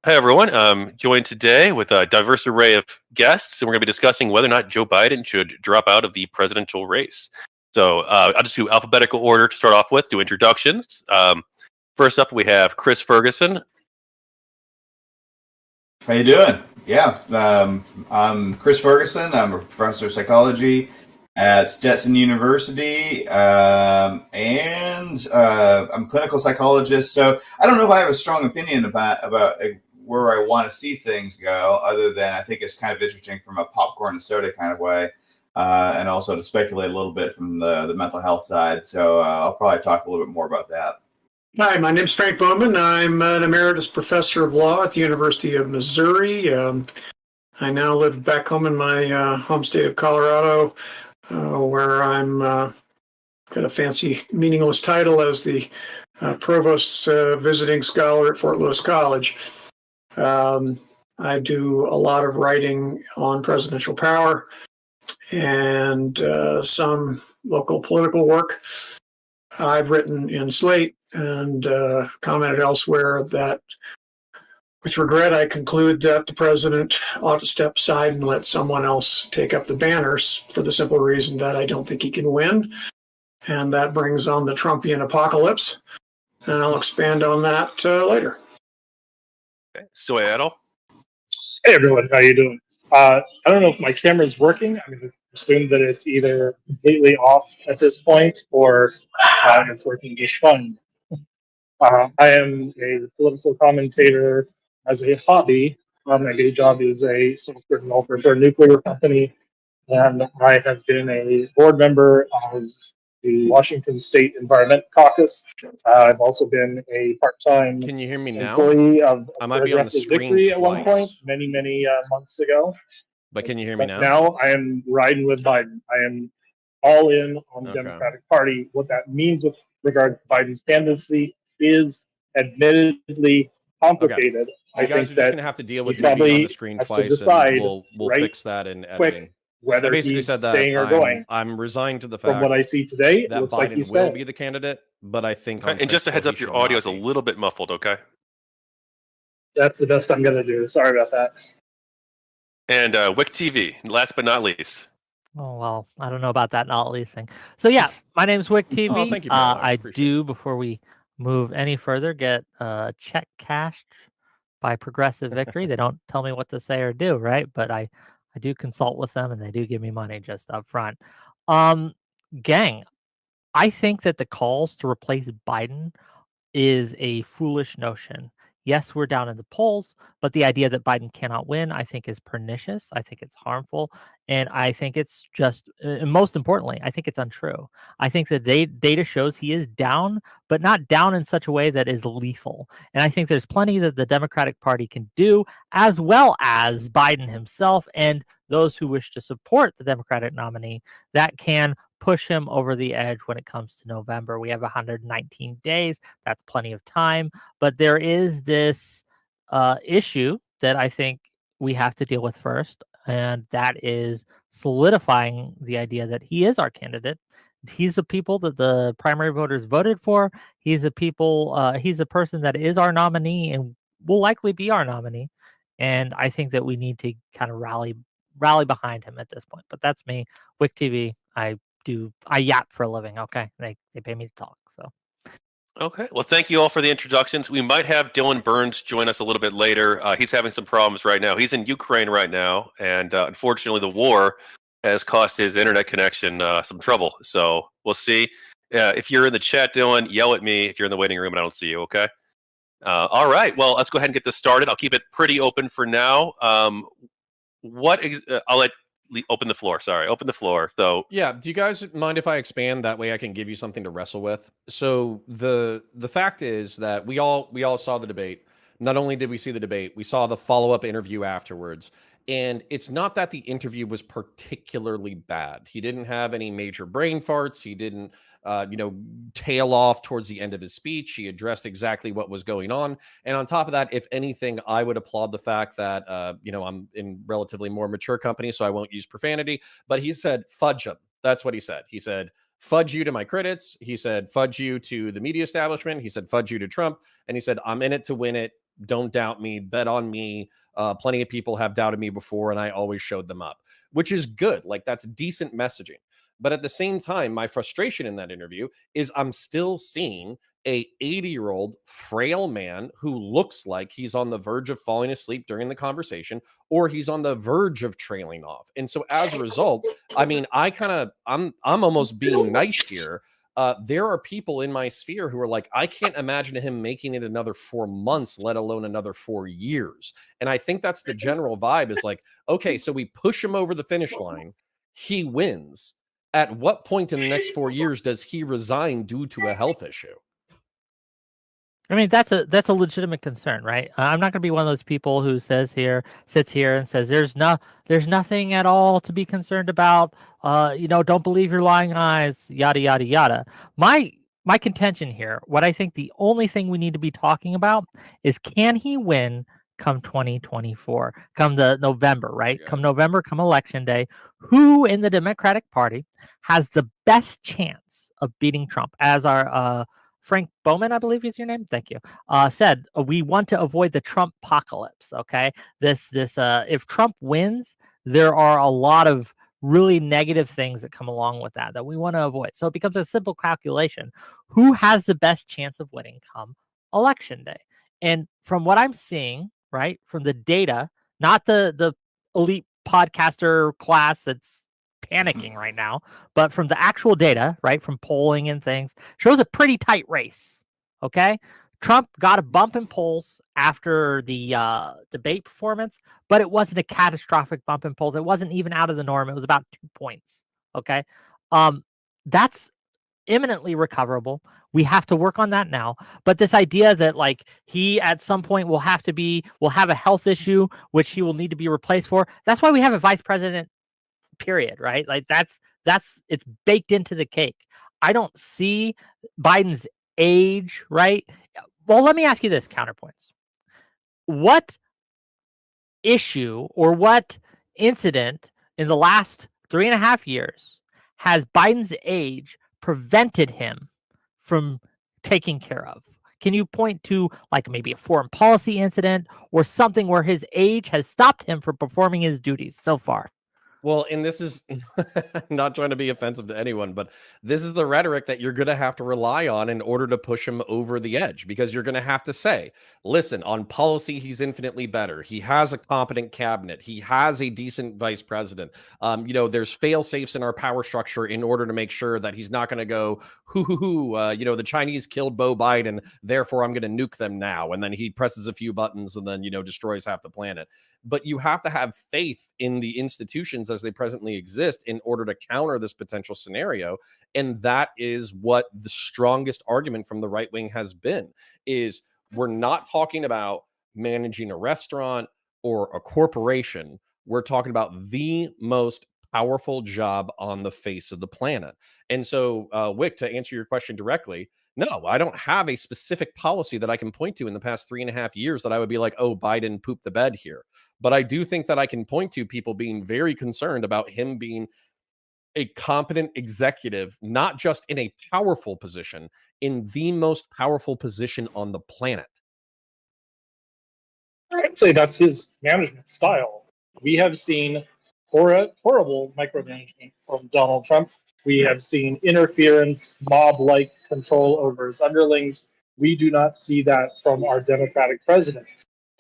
Hi, everyone. Joined today with a diverse array of guests, and we're going to be discussing whether or not Joe Biden should drop out of the presidential race. So I'll just do alphabetical order to start off with, do introductions. First up, we have Chris Ferguson. How you doing? Yeah, I'm Chris Ferguson. I'm a professor of psychology at Stetson University, and I'm a clinical psychologist. So I don't know if I have a strong opinion about where I want to see things go, other than I think it's kind of interesting from a popcorn and soda kind of way, and also to speculate a little bit from the mental health side. So I'll probably talk a little bit more about that. Hi, my name's Frank Bowman. I'm an emeritus professor of law at the University of Missouri. I now live back home in my home state of Colorado, where I'm got a fancy, meaningless title as the provost visiting scholar at Fort Lewis College. I do a lot of writing on presidential power and some local political work. I've written in Slate and commented elsewhere that with regret, I conclude that the president ought to step aside and let someone else take up the banners for the simple reason that I don't think he can win. And that brings on the Trumpian apocalypse. And I'll expand on that later. Okay. Soeto. Hey everyone, how you doing? I don't know if my camera's working. I'm going to assume that it's either completely off at this point or it's working just fine. I am a political commentator as a hobby. My day job is a software developer for a nuclear company, and I have been a board member of the Washington State Environment Caucus. I've also been a part-time Can you hear me now? employee of I might be on the Progressive screen Victory at one point, twice. many months ago. But can you hear me But now? now I am riding with Biden. I am all in on the Okay. Democratic Party. What that means with regard to Biden's candidacy is admittedly complicated. You guys are just going to have to deal with me being on the screen twice, and we'll fix that in editing. Whether I basically he's said staying that or going. I'm resigned to the From fact what I see today, it that looks like Biden he's will staying. be the candidate, but I think on And just a heads up, principle, your he should audio not is a be. little bit muffled, okay? That's the best I'm going to do. Sorry about that. And Wick TV, last but not least. Oh, well, I don't know about that not leasing. So, yeah, my name's Wick TV. Oh, thank you very much. I Appreciate do, before we move any further, get a check cashed by Progressive Victory. They don't tell me what to say or do, right? But I do consult with them, and they do give me money just up front. Gang, I think that the calls to replace Biden is a foolish notion. Yes, we're down in the polls, but the idea that Biden cannot win, I think, is pernicious. I think it's harmful. And I think it's just, most importantly, I think it's untrue. I think the data shows he is down, but not down in such a way that is lethal. And I think there's plenty that the Democratic Party can do, as well as Biden himself and those who wish to support the Democratic nominee, that can push him over the edge when it comes to November. We have 119 days. That's plenty of time. But there is this issue that I think we have to deal with first, and that is solidifying the idea that he is our candidate. He's the people that the primary voters voted for. He's a person that is our nominee and will likely be our nominee. And I think that we need to kind of rally behind him at this point. But that's me. Wick TV. I yap for a living. Okay, they pay me to talk. So Okay. Well, thank you all for the introductions. We might have Dylan Burns join us a little bit later. He's having some problems right now. He's in Ukraine right now, and unfortunately, the war has cost his internet connection some trouble. So we'll see. If you're in the chat, Dylan, yell at me. If you're in the waiting room and I don't see you, okay? All right. Well, let's go ahead and get this started. I'll keep it pretty open for now. I'll let open the floor. Sorry, open the floor. So Yeah, do you guys mind if I expand? That way I can give you something to wrestle with. So the fact is that we all saw the debate. Not only did we see the debate, we saw the follow-up interview afterwards. And it's not that the interview was particularly bad. He didn't have any major brain farts. He didn't tail off towards the end of his speech. He addressed exactly what was going on. And on top of that, if anything, I would applaud the fact that, I'm in relatively more mature company, so I won't use profanity. But he said, fudge him. That's what he said. He said, fudge you to my critics. He said, fudge you to the media establishment. He said, fudge you to Trump. And he said, I'm in it to win it. don't doubt me, bet on me. Plenty of people have doubted me before, and I always showed them up, which is good. Like, that's decent messaging. But at the same time, my frustration in that interview is I'm still seeing a 80-year-old frail man who looks like he's on the verge of falling asleep during the conversation, or he's on the verge of trailing off. And so as a result, I mean, I'm almost being nice here. There are people in my sphere who are like, I can't imagine him making it another 4 months, let alone another 4 years. And I think that's the general vibe, is like, okay, so we push him over the finish line, he wins. At what point in the next 4 years does he resign due to a health issue? I mean, that's a legitimate concern, right? I'm not going to be one of those people who sits here and says there's nothing at all to be concerned about. Don't believe your lying eyes, yada yada yada. My contention here, what I think the only thing we need to be talking about is, can he win come 2024, come the November, right? Yeah. Come November, come election day, who in the Democratic Party has the best chance of beating Trump? As our Frank Bowman, I believe is your name. Thank you. Said we want to avoid the Trump apocalypse. Okay, if Trump wins, there are a lot of really negative things that come along with that we want to avoid. So it becomes a simple calculation: who has the best chance of winning come election day? And from what I'm seeing, right, from the data, not the elite podcaster class that's panicking right now, but from the actual data, right, from polling and things, shows a pretty tight race. Okay, Trump got a bump in polls after the debate performance, but it wasn't a catastrophic bump in polls. It wasn't even out of the norm. It was about 2 points. Okay, that's imminently recoverable. We have to work on that now. But this idea that like he at some point will have a health issue which he will need to be replaced for. That's why we have a vice president. Period. Right? Like that's it's baked into the cake. I don't see Biden's age. Right? Well, let me ask you this, Counterpoints. What issue or what incident in the last 3.5 years has Biden's age prevented him from taking care of? Can you point to like maybe a foreign policy incident or something where his age has stopped him from performing his duties so far? Well, and this is not trying to be offensive to anyone, but this is the rhetoric that you're going to have to rely on in order to push him over the edge, because you're going to have to say, listen, on policy, he's infinitely better. He has a competent cabinet. He has a decent vice president. There's fail safes in our power structure in order to make sure that he's not going to go, the Chinese killed Beau Biden, therefore I'm going to nuke them now. And then he presses a few buttons and then, destroys half the planet. But you have to have faith in the institutions as they presently exist in order to counter this potential scenario. And that is what the strongest argument from the right wing has been, is we're not talking about managing a restaurant or a corporation. We're talking about the most powerful job on the face of the planet. And so, Wick, to answer your question directly, no, I don't have a specific policy that I can point to in the past 3.5 years that I would be like, oh, Biden pooped the bed here. But I do think that I can point to people being very concerned about him being a competent executive, not just in a powerful position, in the most powerful position on the planet. I'd say that's his management style. We have seen horrible micromanagement from Donald Trump. We have seen interference, mob-like control over his underlings. We do not see that from our Democratic president.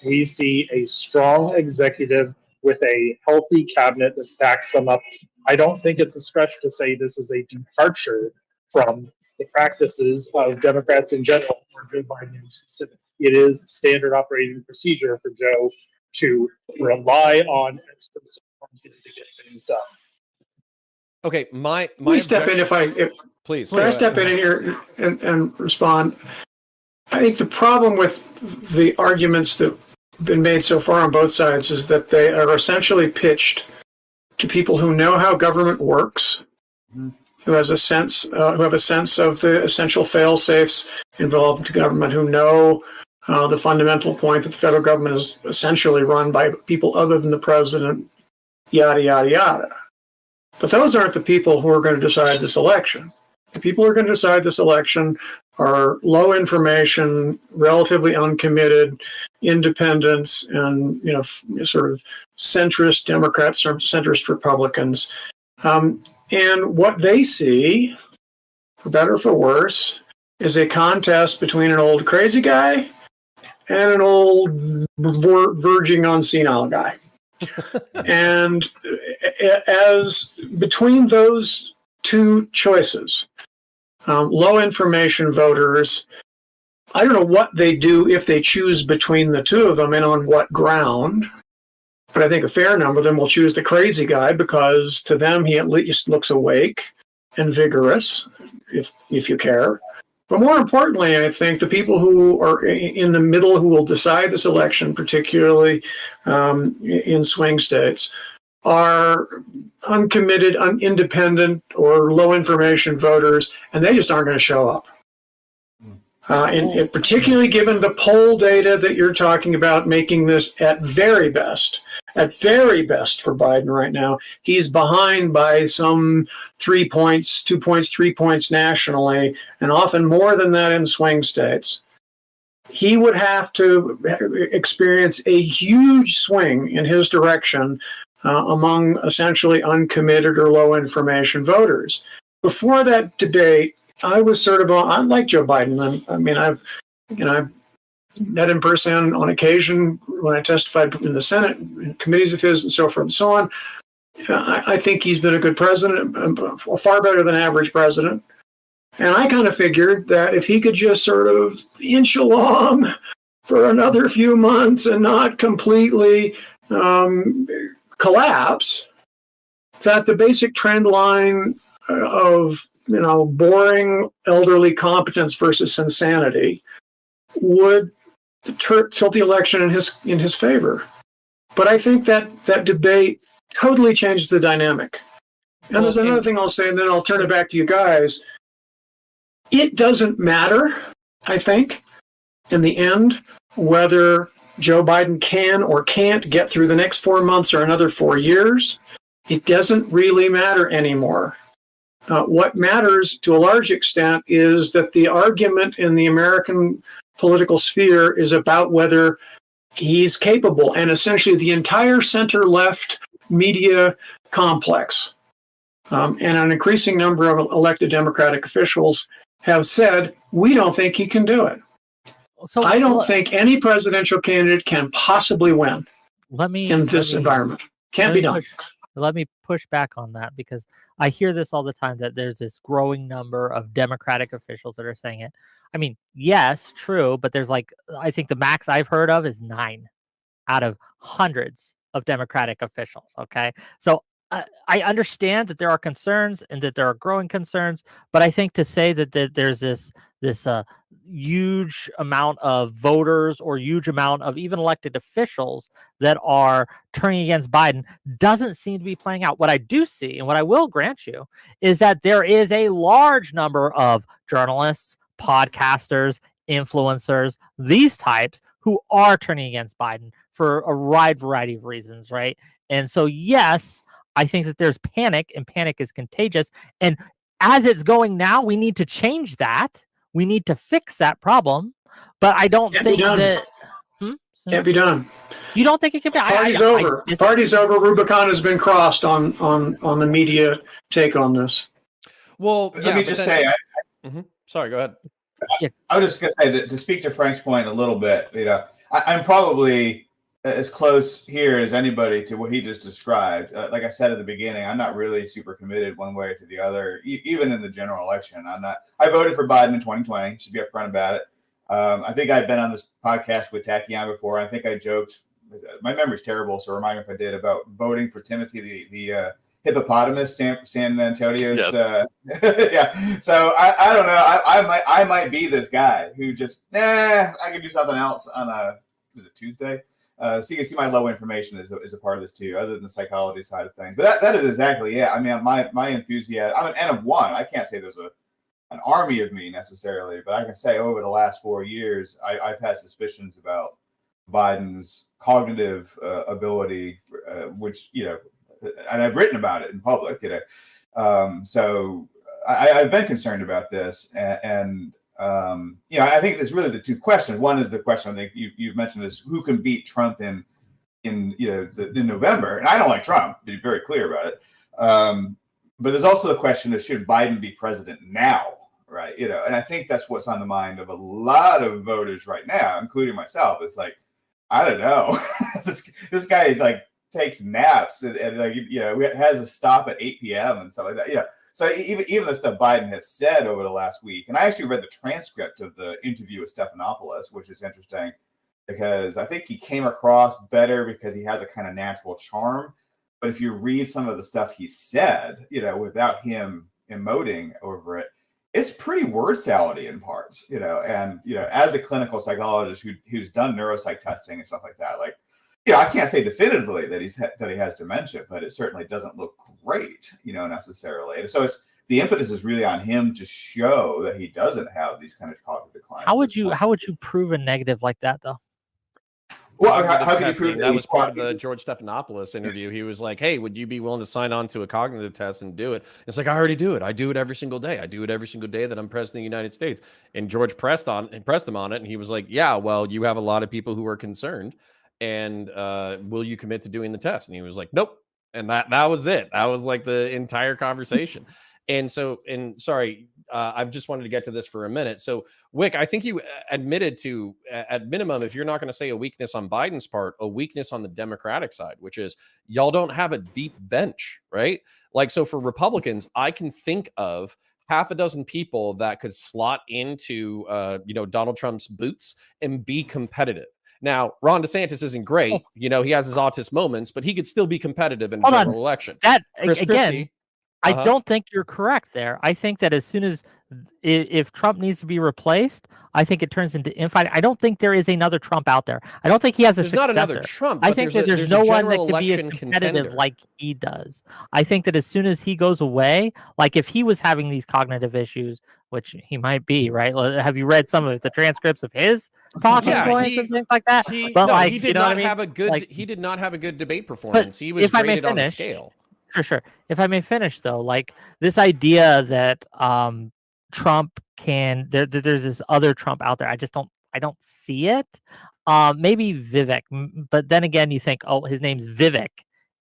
We see a strong executive with a healthy cabinet that backs them up. I don't think it's a stretch to say this is a departure from the practices of Democrats in general, or Joe Biden in specific. It is standard operating procedure for Joe to rely on experts to get things done. Okay, my Let me step in please. Can I step in here and respond? I think the problem with the arguments that have been made so far on both sides is that they are essentially pitched to people who know how government works, who have a sense of the essential fail-safes involved in government, who know the fundamental point that the federal government is essentially run by people other than the president, yada, yada, yada. But those aren't the people who are going to decide this election. The people who are going to decide this election are low information, relatively uncommitted independents, and sort of centrist Democrats, centrist Republicans. And what they see, for better or for worse, is a contest between an old crazy guy and an old verging on senile guy. And as between those two choices, low information voters, I don't know what they do if they choose between the two of them and on what ground, but I think a fair number of them will choose the crazy guy because to them he at least looks awake and vigorous, if you care. But more importantly, I think the people who are in the middle who will decide this election, particularly in swing states, are uncommitted, independent, or low information voters, and they just aren't going to show up. And particularly given the poll data that you're talking about, making this at very best for Biden right now, he's behind by some 3 points, 2 points, 3 points nationally, and often more than that in swing states. He would have to experience a huge swing in his direction among essentially uncommitted or low information voters. Before that debate, I was sort of I like Joe Biden. I mean, I've met him personally on occasion when I testified in the Senate, in committees of his, and so forth and so on. I think he's been a good president, far better than average president. And I kind of figured that if he could just sort of inch along for another few months and not completely collapse, that the basic trend line of boring elderly competence versus insanity would tilt the election in his favor. But I think that debate totally changes the dynamic. And there's another thing I'll say, and then I'll turn it back to you guys. It doesn't matter, I think, in the end, whether Joe Biden can or can't get through the next 4 months or another 4 years. It doesn't really matter anymore. What matters to a large extent is that the argument in the American political sphere is about whether he's capable, and essentially the entire center-left media complex and an increasing number of elected Democratic officials have said, we don't think he can do it. So I don't think any presidential candidate can possibly win in this environment. Can't be done. Let me push back on that, because I hear this all the time, that there's this growing number of Democratic officials that are saying it. I mean, yes, true, but there's I think the max I've heard of is 9 out of hundreds of Democratic officials. Okay. So I understand that there are concerns and that there are growing concerns, but I think to say that there's this huge amount of voters or huge amount of even elected officials that are turning against Biden doesn't seem to be playing out. What I do see, and what I will grant you, is that there is a large number of journalists, podcasters, influencers, these types who are turning against Biden for a wide variety of reasons, right? And so, yes, I think that there's panic, and panic is contagious. And as it's going now, we need to change that. We need to fix that problem. But I don't think that... Can't be done. You don't think it can be? Party's over. Party's over. Rubicon has been crossed on the media take on this. Well, let me just say... Sorry, go ahead. I was just going to say, to speak to Frank's point a little bit, I'm probably as close here as anybody to what he just described. Like I said at the beginning, I'm not really super committed one way or to the other, even in the general election. I'm not. I voted for Biden in 2020. Should be upfront about it. I think I've been on this podcast with Tachyon before. I think I joked. My memory's terrible, so remind me if I did, about voting for Timothy the hippopotamus, San Antonio's. Yes. Yeah. So I don't know. I might be this guy who just I can do something else on was it Tuesday? So you can see my low information is a part of this too, other than the psychology side of things. But that is exactly it. I mean, my enthusiasm. I'm an N of 1. I can't say there's an army of me necessarily, but I can say over the last 4 years, I've had suspicions about Biden's cognitive ability, which and I've written about it in public. So I've been concerned about this, and I think there's really the two questions. One is the question I think you've mentioned is who can beat Trump in November, and I don't like Trump, to be very clear about it. But there's also the question of should Biden be president now, right? And I think that's what's on the mind of a lot of voters right now, including myself. It's like, I don't know, this guy like takes naps and like has a stop at 8 p.m. and stuff like that. So even the stuff Biden has said over the last week, and I actually read the transcript of the interview with Stephanopoulos, which is interesting because I think he came across better because he has a kind of natural charm. But if you read some of the stuff he said, without him emoting over it, it's pretty word salady in parts, and as a clinical psychologist who's done neuropsych testing and stuff like that, like, I can't say definitively that he has dementia, but it certainly doesn't look great, necessarily. And so the impetus is really on him to show that he doesn't have these kind of cognitive declines. How would you prove a negative like that though? Well, how can you prove that was part of the George Stephanopoulos interview. He was like, "Hey, would you be willing to sign on to a cognitive test and do it?" It's like, I already do it. I do it every single day. I do it every single day that I'm president of the United States. And George pressed him on it, and he was like, "Yeah, well, you have a lot of people who are concerned, and will you commit to doing the test?" And he was like, "Nope." And that was it. That was like the entire conversation. And sorry, I've just wanted to get to this for a minute. So, Wick, I think you admitted to, at minimum, if you're not going to say a weakness on Biden's part, a weakness on the Democratic side, which is y'all don't have a deep bench, right? Like, so for Republicans, I can think of half a dozen people that could slot into, Donald Trump's boots and be competitive. Now, Ron DeSantis isn't great. He has his autist moments, but he could still be competitive in a general election. Chris Christie, I don't think you're correct there. I think that as soon as if Trump needs to be replaced, I think it turns into infighting. I don't think there is another Trump out there. I don't think he has a successor. Not another Trump. I think that there's no one that could be as competitive like he does. I think that as soon as he goes away, like if he was having these cognitive issues, which he might be, right? Have you read some of the transcripts of his talking points and things like that? He did not have a good debate performance. He was graded on a scale. Sure. If I may finish though, like this idea that Trump can there's this other Trump out there. I don't see it. Maybe Vivek, but then again you think, oh, his name's Vivek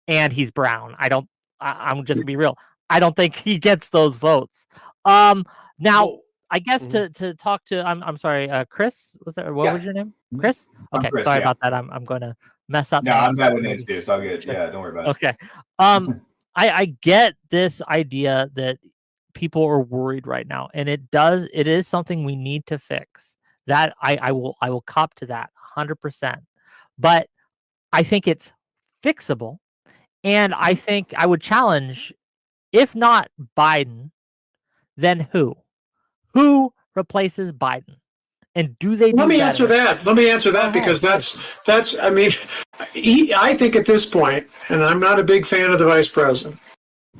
and he's brown. I'm just gonna be real. I don't think he gets those votes. Now I guess to talk to I'm sorry, Chris, was was your name? Chris? Okay, Chris, sorry about that. I'm gonna mess up. No, I'm bad with names too, so I'll get don't worry about it. Okay. I get this idea that people are worried right now, and it is something we need to fix. That I will cop to that 100%. But I think it's fixable, and I think I would challenge, if not Biden, then who? Who replaces Biden? And do they? Let me answer that because that's. I mean, I think at this point, and I'm not a big fan of the vice president.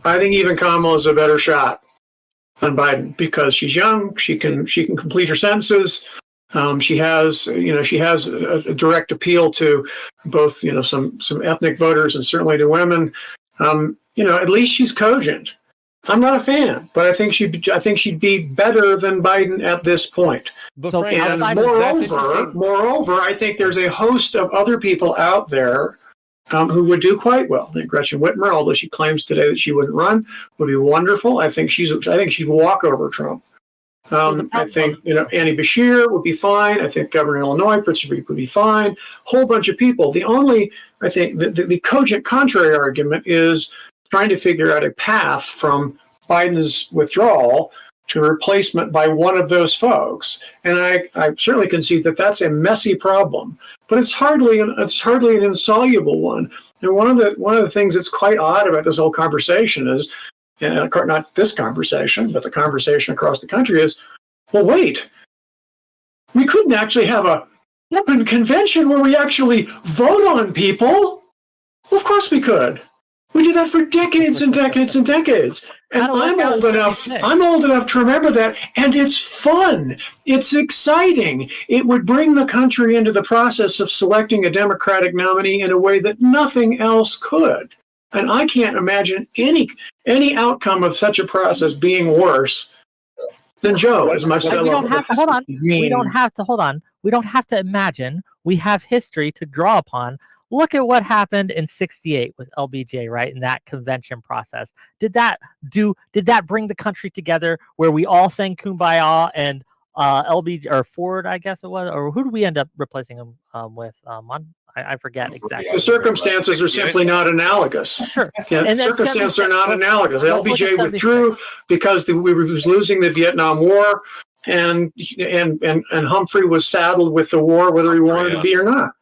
I think even Kamala is a better shot than Biden because she's young. She can complete her sentences. She has a direct appeal to both some ethnic voters and certainly to women. At least she's cogent. I'm not a fan, but I think she'd be better than Biden at this point. And moreover, I think there's a host of other people out there who would do quite well. I think Gretchen Whitmer, although she claims today that she wouldn't run, would be wonderful. I think she'd walk over Trump. I think Annie Beshear would be fine. I think Governor of Illinois, Pritzker would be fine. Whole bunch of people. The only the cogent contrary argument is trying to figure out a path from Biden's withdrawal to replacement by one of those folks. And I certainly concede that that's a messy problem, but it's hardly an insoluble one. And one of the things that's quite odd about this whole conversation is, and not this conversation, but the conversation across the country is, well, wait, we couldn't actually have a open convention where we actually vote on people. Well, of course we could. We did that for decades and decades and decades. And I'm old enough to remember that. And it's fun. It's exciting. It would bring the country into the process of selecting a Democratic nominee in a way that nothing else could. And I can't imagine any outcome of such a process being worse than Joe, as much as I We love don't have to hold on. We don't have to hold on. We don't have to imagine. We have history to draw upon. Look at what happened in '68 with LBJ, right? In that convention process. Did that bring the country together where we all sang Kumbaya and LBJ or Ford, I guess it was, or who did we end up replacing him with? I forget exactly. The circumstances are simply not analogous. Sure. Yeah, And then circumstances are not analogous. let's look at LBJ withdrew because we was losing the Vietnam War, and Humphrey was saddled with the war, whether he wanted to be or not.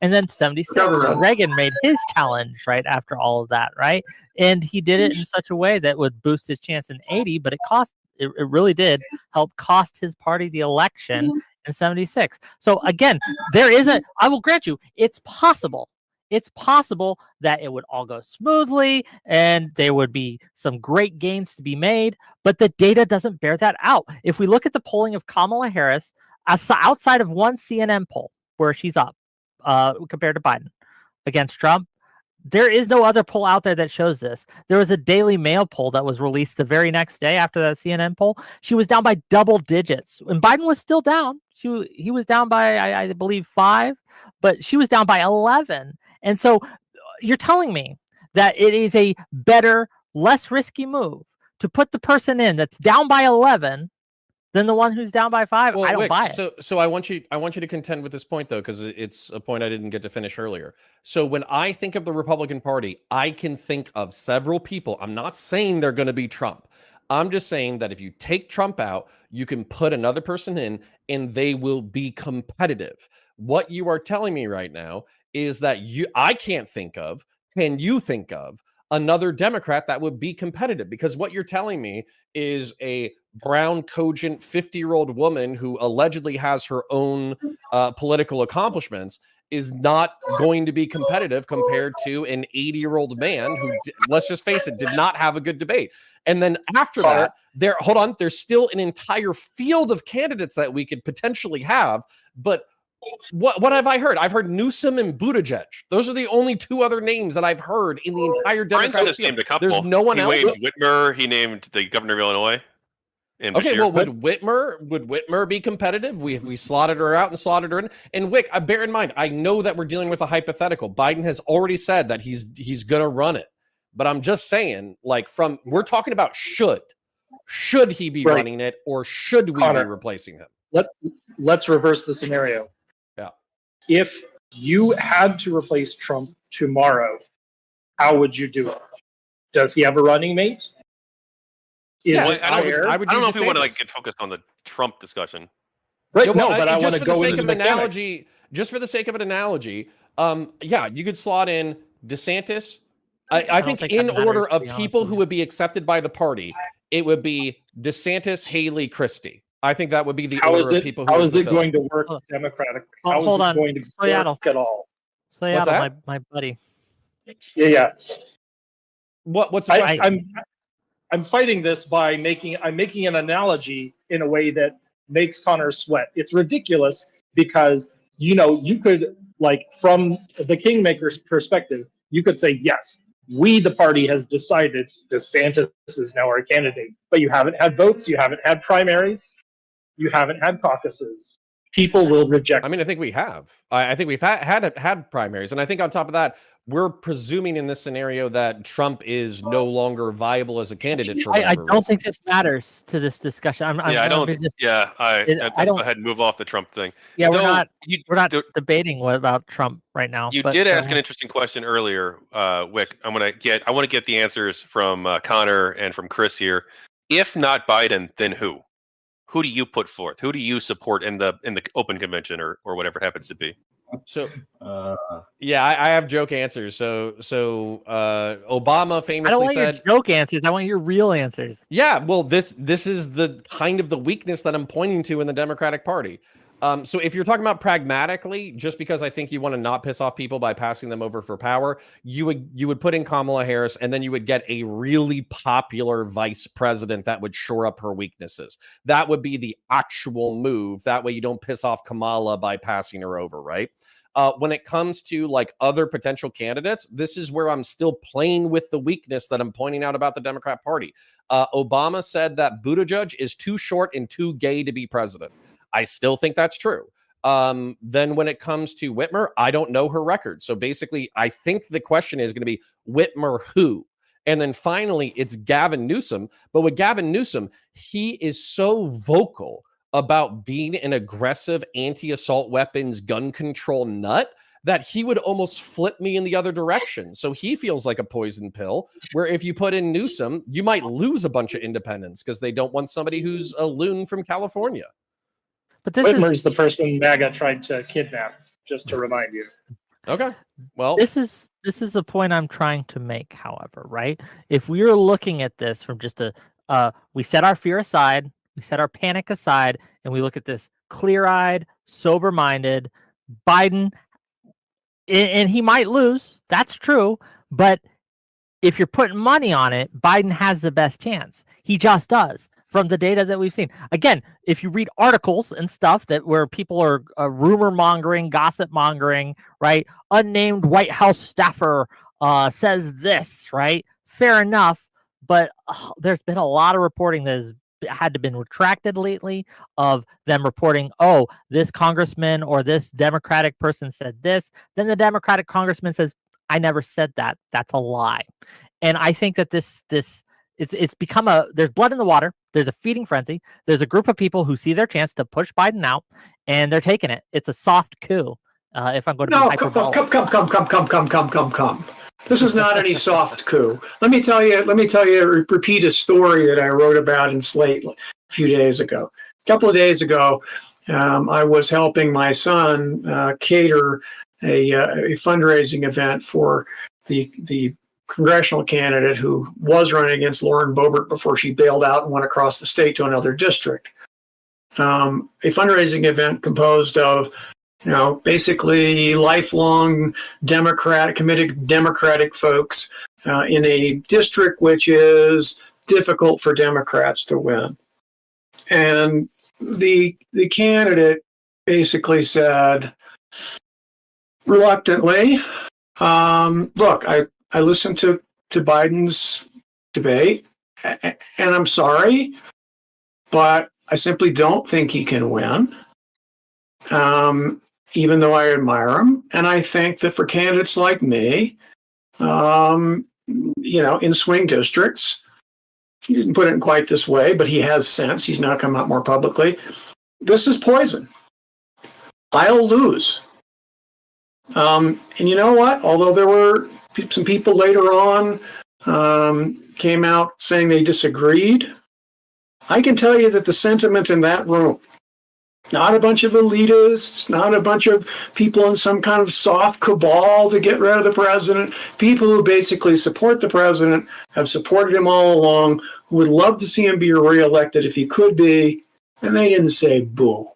And then '76, Reagan made his challenge right after all of that, right? And he did it in such a way that would boost his chance in '80, but it really did help cost his party the election in '76. So again, I will grant you, it's possible. It's possible that it would all go smoothly and there would be some great gains to be made, but the data doesn't bear that out. If we look at the polling of Kamala Harris, outside of one CNN poll where she's up, compared to Biden against Trump, there is no other poll out there that shows this. There was a Daily Mail poll that was released the very next day after that CNN poll. She was down by double digits, and Biden was still down. He was down by, I believe, 5, but she was down by 11. And so you're telling me that it is a better, less risky move to put the person in that's down by 11 than the one who's down by 5. Well, I don't buy it. So I want you to contend with this point though, because it's a point I didn't get to finish earlier. So when I think of the Republican Party, I can think of several people. I'm not saying they're going to be Trump. I'm just saying that if you take Trump out, you can put another person in and they will be competitive. What you are telling me right now is that I can't think of, can you think of another Democrat that would be competitive? Because what you're telling me is a brown, cogent 50-year-old woman who allegedly has her own political accomplishments is not going to be competitive compared to an 80-year-old man who, let's just face it, did not have a good debate. And then after that, there's still an entire field of candidates that we could potentially have. But what have I heard? I've heard Newsom and Buttigieg. Those are the only two other names that I've heard in the entire Democratic field. Named a couple. There's no one else. Whitmer. He named the governor of Illinois. Okay, well, would Whitmer be competitive? We slotted her out and slotted her in. And Wick, bear in mind, I know that we're dealing with a hypothetical. Biden has already said that he's going to run it. But I'm just saying, we're talking about should he be running it, or should we be replacing him? Let's reverse the scenario. Yeah. If you had to replace Trump tomorrow, how would you do it? Does he have a running mate? I don't know if we want to get focused on the Trump discussion. Right. No, but I want to go into the analogy. Just for the sake of an analogy, you could slot in DeSantis. I think in order of people who would be accepted by the party, it would be DeSantis, Haley, Christie. I think that would be the order of people who. How is it going to work Democratic? How is it going to work at all? Seattle, my buddy. Yeah. What's the question? I'm fighting this by making an analogy in a way that makes Connor sweat. It's ridiculous because you could, from the Kingmaker's perspective, you could say, yes, we, the party, has decided DeSantis is now our candidate, but you haven't had votes, you haven't had primaries, you haven't had caucuses. People will reject. I mean, I think we have. I think we've had primaries, and I think on top of that, we're presuming in this scenario that Trump is no longer viable as a candidate. For I don't think this matters to this discussion. I don't go ahead and move off the Trump thing. Yeah, we're not debating about Trump right now. You did ask an interesting question earlier, Wick. I want to get the answers from Connor and from Chris here. If not Biden, then who? Who do you put forth? Who do you support in the open convention or whatever it happens to be? So, I have joke answers. So Obama famously I don't want said, your joke answers. I want your real answers. Yeah, well, this is the kind of the weakness that I'm pointing to in the Democratic Party. So if you're talking about pragmatically, just because I think you want to not piss off people by passing them over for power, you would put in Kamala Harris, and then you would get a really popular vice president that would shore up her weaknesses. That would be the actual move. That way you don't piss off Kamala by passing her over, right? When it comes to like other potential candidates, this is where I'm still playing with the weakness that I'm pointing out about the Democrat Party. Obama said that Buttigieg is too short and too gay to be president. I still think that's true. Then when it comes to Whitmer, I don't know her record. So basically, I think the question is going to be Whitmer who? And then finally, it's Gavin Newsom. But with Gavin Newsom, he is so vocal about being an aggressive anti-assault weapons gun control nut that he would almost flip me in the other direction. So he feels like a poison pill, where if you put in Newsom, you might lose a bunch of independents because they don't want somebody who's a loon from California. But this Whitmer's the person MAGA tried to kidnap, just to remind you. Okay. Well, this is the point I'm trying to make, however, right? If we are looking at this from just we set our fear aside, we set our panic aside, and we look at this clear-eyed, sober-minded Biden, and he might lose. That's true. But if you're putting money on it, Biden has the best chance. He just does. From the data that we've seen. Again, if you read articles and stuff where people are rumor mongering, gossip mongering, right? Unnamed White House staffer says this, right? Fair enough, but there's been a lot of reporting that has had to been retracted lately of them reporting, oh, this congressman or this Democratic person said this. Then the Democratic congressman says, I never said that. That's a lie. And I think that it's become there's blood in the water. There's a feeding frenzy. There's a group of people who see their chance to push Biden out, and they're taking it. It's a soft coup. If I'm going to be hyperbolic. Come. This is not any soft coup. Let me tell you, repeat a story that I wrote about in Slate a few days ago. A couple of days ago, I was helping my son cater a fundraising event for the congressional candidate who was running against Lauren Boebert before she bailed out and went across the state to another district. A fundraising event composed of, basically lifelong committed Democratic folks in a district which is difficult for Democrats to win. And the candidate basically said, reluctantly, look, I listened to Biden's debate, and I'm sorry, but I simply don't think he can win, even though I admire him. And I think that for candidates like me, in swing districts, he didn't put it in quite this way, but he has sense. He's now come out more publicly. This is poison. I'll lose. And you know what? Although there were some people later on came out saying they disagreed, I can tell you that the sentiment in that room, not a bunch of elitists, not a bunch of people in some kind of soft cabal to get rid of the president, people who basically support the president, have supported him all along, who would love to see him be reelected if he could be, and they didn't say boo.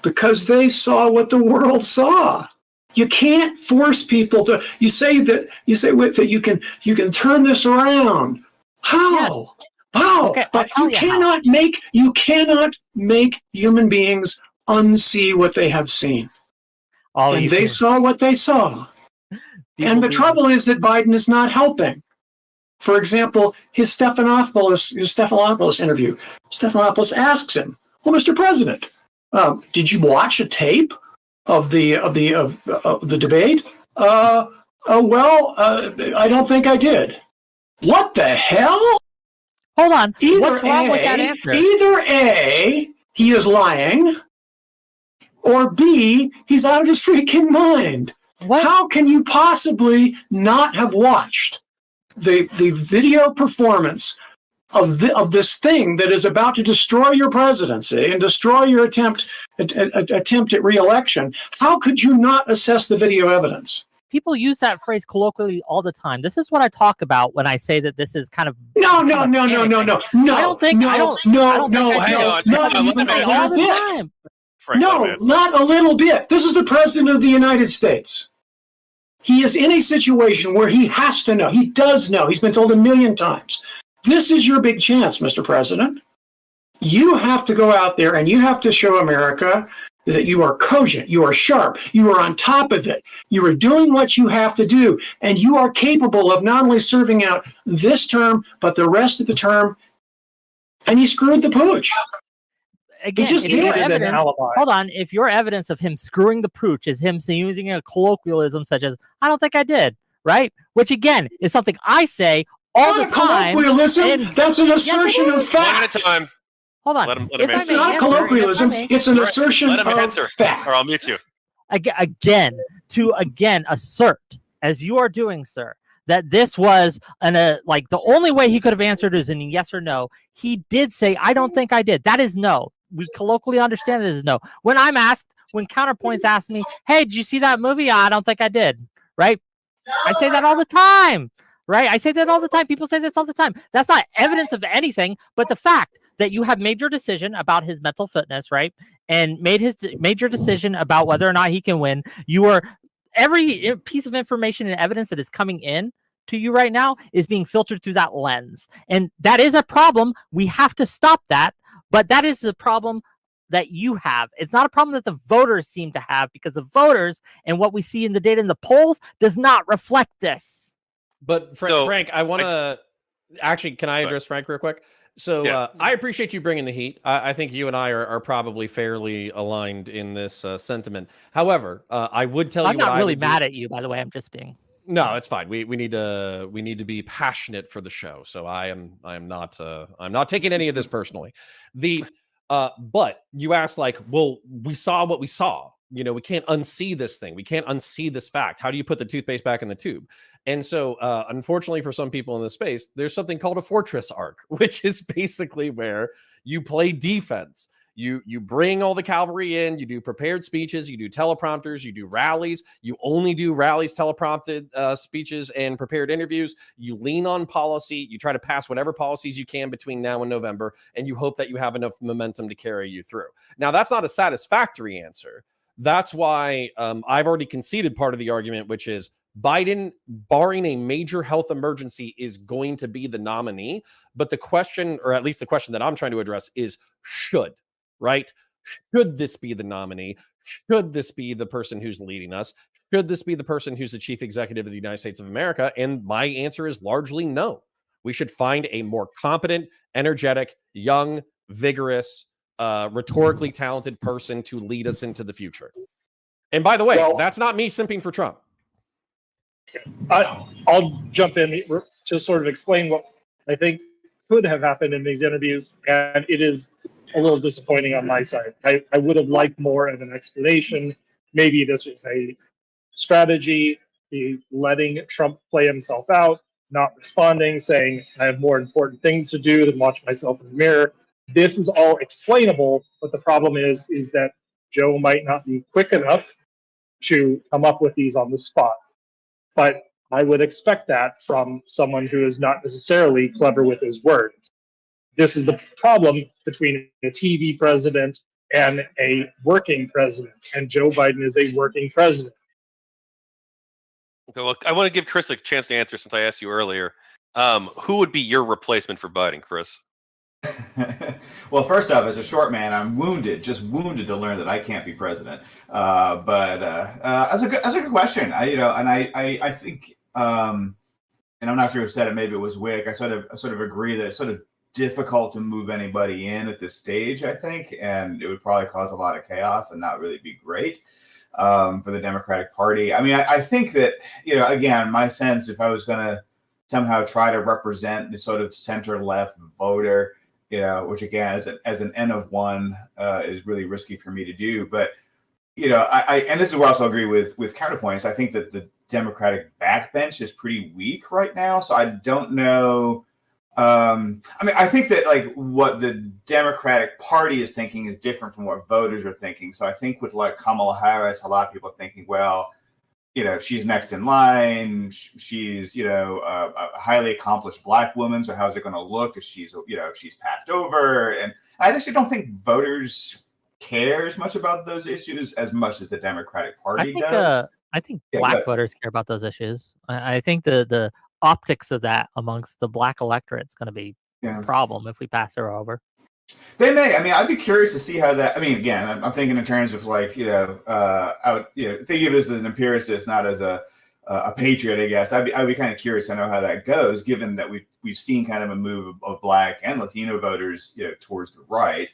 Because they saw what the world saw. You can't force people to. You say that you can turn this around. How? Yes. How? Okay, but you cannot make human beings unsee what they have seen. And they saw what they saw. And the trouble is that Biden is not helping. For example, his Stephanopoulos interview. Stephanopoulos asks him, "Well, Mr. President, did you watch a tape of the debate?" I don't think I did. What the hell? Hold on. What's wrong with that answer? Either A, he is lying, or B, he's out of his freaking mind. What? How can you possibly not have watched the video performance of this thing that is about to destroy your presidency and destroy your attempt at re-election? How could you not assess the video evidence? People use that phrase colloquially all the time. This is what I talk about when I say that this is kind of No. I don't think. Hang on. all the time. Frank, let him No, answer. not a little bit. This is the president of the United States. He is in a situation where he has to know. He does know. He's been told 1,000,000 times. This is your big chance, Mr. President. You have to go out there and you have to show America that you are cogent, you are sharp, you are on top of it, you are doing what you have to do, and you are capable of not only serving out this term, but the rest of the term. And he screwed the pooch. Again, just if did your it an evidence, alibi. hold on, if your evidence of him screwing the pooch is him using a colloquialism such as, I don't think I did, right? Which again is something I say all Not the a time. colloquialism. and- That's an assertion it of is. One fact. at a time. Hold on. Let him If I It's answer. may not a answer, colloquialism. if I may- It's an Right. assertion Let him of answer, fact. or I'll mute you. again to assert, as you are doing, sir, that this was like the only way he could have answered is in yes or no. He did say, I don't think I did. That is no. We colloquially understand it as no. When I'm asked, when Counterpoints ask me, hey, did you see that movie? I don't think I did. Right? I say that all the time. Right? I say that all the time. People say this all the time. That's not evidence of anything, but the fact that you have made your decision about his mental fitness, right? And made your decision about whether or not he can win. You are every piece of information and evidence that is coming in to you right now is being filtered through that lens. And that is a problem. We have to stop that. But that is the problem that you have. It's not a problem that the voters seem to have, because the voters and what we see in the data in the polls does not reflect this. But So, Frank, I want to actually, can I address Frank real quick? So Yeah. I appreciate you bringing the heat. I think you and I are probably fairly aligned in this sentiment. However, I would tell I'm you what not I really would mad do. at you, by the way. I'm just being. No, it's fine. We need to be passionate for the show. So I'm not taking any of this personally. But you asked, like, well, we saw what we saw. You know, we can't unsee this thing. We can't unsee this fact. How do you put the toothpaste back in the tube? And so, unfortunately for some people in this space, there's something called a fortress arc, which is basically where you play defense. You bring all the cavalry in, you do prepared speeches, you do teleprompters, you do rallies. You only do rallies, teleprompted speeches, and prepared interviews. You lean on policy. You try to pass whatever policies you can between now and November, and you hope that you have enough momentum to carry you through. Now, that's not a satisfactory answer. That's why I've already conceded part of the argument, which is Biden, barring a major health emergency, is going to be the nominee. But the question, or at least the question that I'm trying to address, is should. Right? Should this be the nominee? Should this be the person who's leading us? Should this be the person who's the chief executive of the United States of America? And my answer is largely no. We should find a more competent, energetic, young, vigorous, rhetorically talented person to lead us into the future. And by the way, that's not me simping for Trump. I'll jump in to sort of explain what I think could have happened in these interviews, and it is a little disappointing on my side. I would have liked more of an explanation. Maybe this was a strategy, letting Trump play himself out, not responding, saying, I have more important things to do than watch myself in the mirror. This is all explainable, but the problem is that Joe might not be quick enough to come up with these on the spot. But I would expect that from someone who is not necessarily clever with his words. This is the problem between a TV president and a working president, and Joe Biden is a working president. Okay, well, I want to give Chris a chance to answer since I asked you earlier. Who would be your replacement for Biden, Chris? Well, first off, as a short man, I'm just wounded to learn that I can't be president. But that's a good question. I think, and I'm not sure who said it. Maybe it was Wick. I sort of agree that it's sort of difficult to move anybody in at this stage, I think, and it would probably cause a lot of chaos and not really be great for the Democratic Party. I mean, I think that, again, my sense, if I was going to somehow try to represent the sort of center-left voter, which again, as an N of one, is really risky for me to do. But, and this is where I also agree with Counterpoints. I think that the Democratic backbench is pretty weak right now. So I don't know. I think that like what the Democratic Party is thinking is different from what voters are thinking. So I think with like Kamala Harris, a lot of people are thinking, well, she's next in line. She's, a highly accomplished Black woman. So how's it going to look if she's passed over? And I actually don't think voters cares much about those issues as much as the Democratic Party does. I think Yeah, black but- voters care about those issues. I think the optics of that amongst the black electorate is going to be a problem if we pass her over. They may. I mean, I'd be curious to see how that. I mean, again, I'm thinking in terms of like thinking of this as an empiricist, not as a patriot. I guess I'd be kind of curious to know how that goes, given that we've seen kind of a move of black and Latino voters towards the right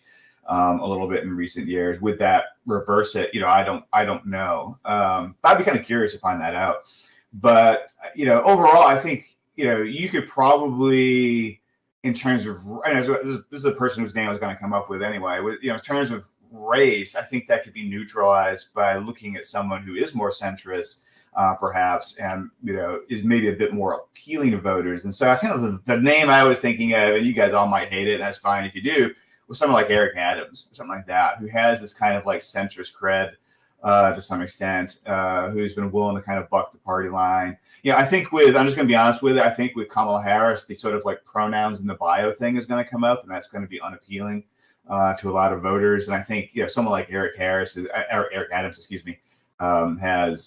a little bit in recent years. Would that reverse it? I don't know. I'd be kind of curious to find that out. But overall, I think you could probably. In terms of, and this is the person whose name I was going to come up with anyway. In terms of race, I think that could be neutralized by looking at someone who is more centrist, perhaps, and is maybe a bit more appealing to voters. And so, I kind of the name I was thinking of, and you guys all might hate it. That's fine if you do. Was someone like Eric Adams or something like that, who has this kind of like centrist cred to some extent, who's been willing to kind of buck the party line. I think I'm just going to be honest with it. I think with Kamala Harris, the sort of like pronouns in the bio thing is going to come up, and that's going to be unappealing to a lot of voters. And I think someone like Eric Adams, has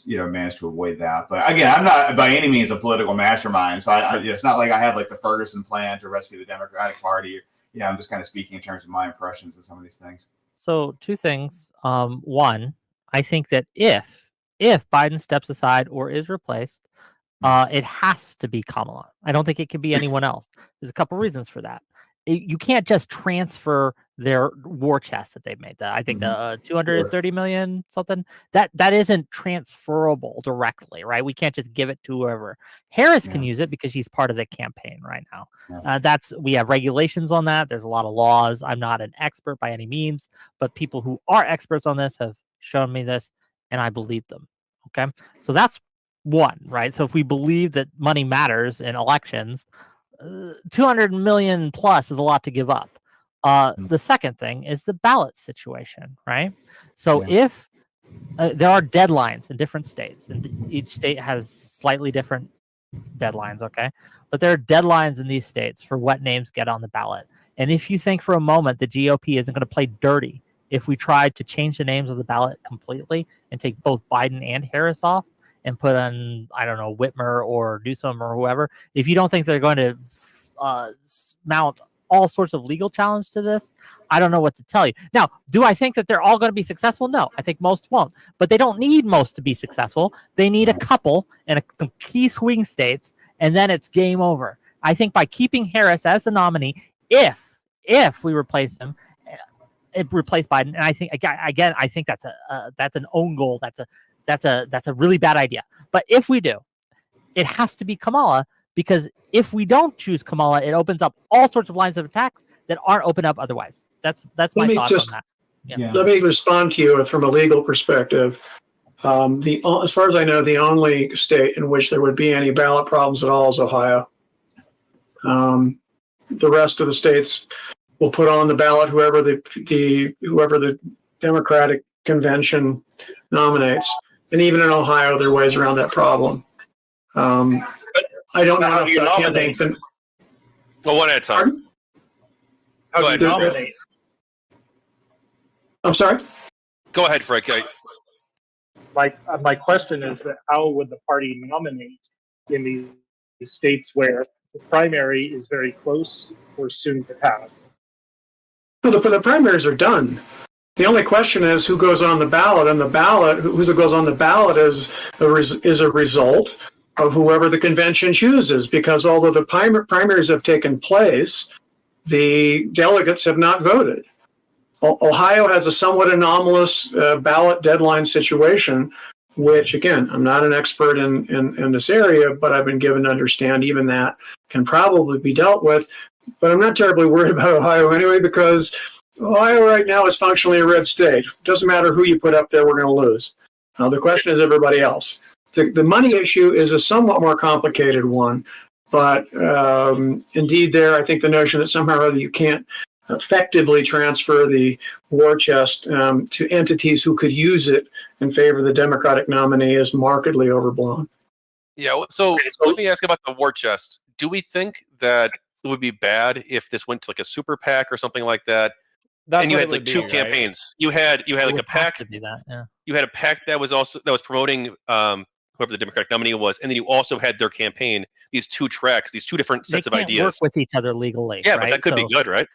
managed to avoid that. But again, I'm not by any means a political mastermind, so it's not like I have like the Ferguson plan to rescue the Democratic Party. I'm just kind of speaking in terms of my impressions of some of these things. So two things. One, I think that if Biden steps aside or is replaced, it has to be Kamala. I don't think it can be anyone else. There's a couple reasons for that. You can't just transfer their war chest that they've made. I think the 230 million something that isn't transferable directly, right? We can't just give it to whoever. Harris can use it because she's part of the campaign right now. We have regulations on that. There's a lot of laws. I'm not an expert by any means, but people who are experts on this have shown me this, and I believe them. Okay, so that's one, right? So if we believe that money matters in elections, 200 million plus is a lot to give up. The second thing is the ballot situation, right? So if there are deadlines in different states, and each state has slightly different deadlines, okay? But there are deadlines in these states for what names get on the ballot. And if you think for a moment the GOP isn't going to play dirty if we tried to change the names of the ballot completely and take both Biden and Harris off, and put on, I don't know, Whitmer or Newsom or whoever, if you don't think they're going to mount all sorts of legal challenge to this, I don't know what to tell you. Now, do I think that they're all going to be successful? No, I think most won't. But they don't need most to be successful. They need a couple and some key swing states, and then it's game over. I think by keeping Harris as the nominee, if we replace him, replace Biden, and I think again, I think that's an own goal. That's a really bad idea. But if we do, it has to be Kamala, because if we don't choose Kamala, it opens up all sorts of lines of attack that aren't open up otherwise. That's my thoughts on that. Let me respond to you from a legal perspective. As far as I know, the only state in which there would be any ballot problems at all is Ohio. The rest of the states will put on the ballot whoever the Democratic convention nominates. And even in Ohio, there are ways around that problem. I don't know if the campaign. Well, one at a time. How Go do you ahead. nominate? I'm sorry? Go ahead, Frank. My question is that how would the party nominate in these states where the primary is very close or soon to pass? Well, the primaries are done. The only question is who goes on the ballot, and who goes on the ballot is a result of whoever the convention chooses. Because although the primaries have taken place, the delegates have not voted. Ohio has a somewhat anomalous ballot deadline situation, which, again, I'm not an expert in this area, but I've been given to understand even that can probably be dealt with. But I'm not terribly worried about Ohio anyway, because Ohio right now is functionally a red state. Doesn't matter who you put up there, we're going to lose. Now, the question is everybody else. The money issue is a somewhat more complicated one, but indeed I think the notion that somehow or other you can't effectively transfer the war chest to entities who could use it in favor of the Democratic nominee is markedly overblown. Yeah, so let me ask about the war chest. Do we think that it would be bad if this went to like a super PAC or something like that, That's and you what had it like would two be, right? campaigns. You had It like would a have PAC. to be that, yeah. You had a PAC that was promoting whoever the Democratic nominee was, and then you also had their campaign. These two tracks, these two different They sets of can't work ideas. with each other legally, Yeah, but right? that could be So good, right?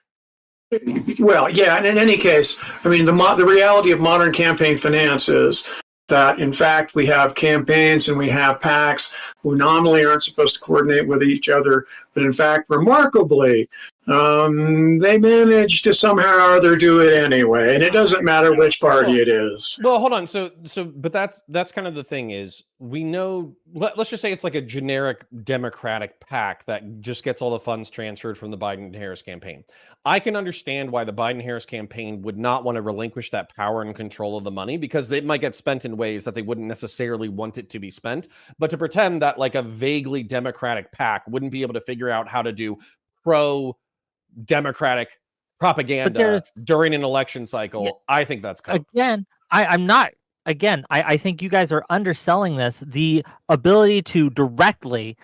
Well, yeah, and in any case, I mean, the reality of modern campaign finance is that, in fact, we have campaigns and we have PACs who nominally aren't supposed to coordinate with each other, but in fact, remarkably, they manage to somehow or other do it anyway, and it doesn't matter which party it is. Well, hold on. But that's kind of the thing is we know. Let's just say it's like a generic Democratic PAC that just gets all the funds transferred from the Biden-Harris campaign. I can understand why the Biden-Harris campaign would not want to relinquish that power and control of the money because it might get spent in ways that they wouldn't necessarily want it to be spent. But to pretend that like a vaguely Democratic PAC wouldn't be able to figure out how to do pro-Democratic propaganda during an election cycle, I think that's cope. Again, I'm not. Again, I think you guys are underselling this. The ability to directly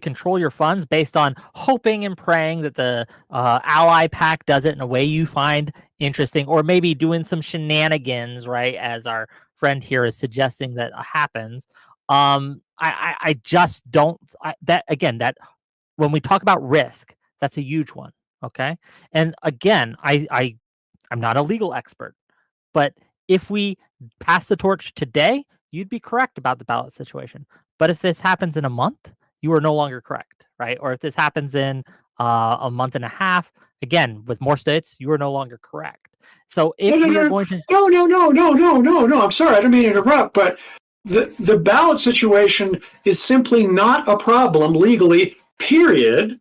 control your funds based on hoping and praying that the ally PAC does it in a way you find interesting, or maybe doing some shenanigans, right? As our friend here is suggesting that happens. I just don't. That when we talk about risk, that's a huge one. Okay, and again, I'm not a legal expert, but if we pass the torch today, you'd be correct about the ballot situation. But if this happens in a month, you are no longer correct, right? Or if this happens in a month and a half, again, with more states, you are no longer correct. So if we are going to No, I'm sorry, I don't mean to interrupt, but the ballot situation is simply not a problem legally, period,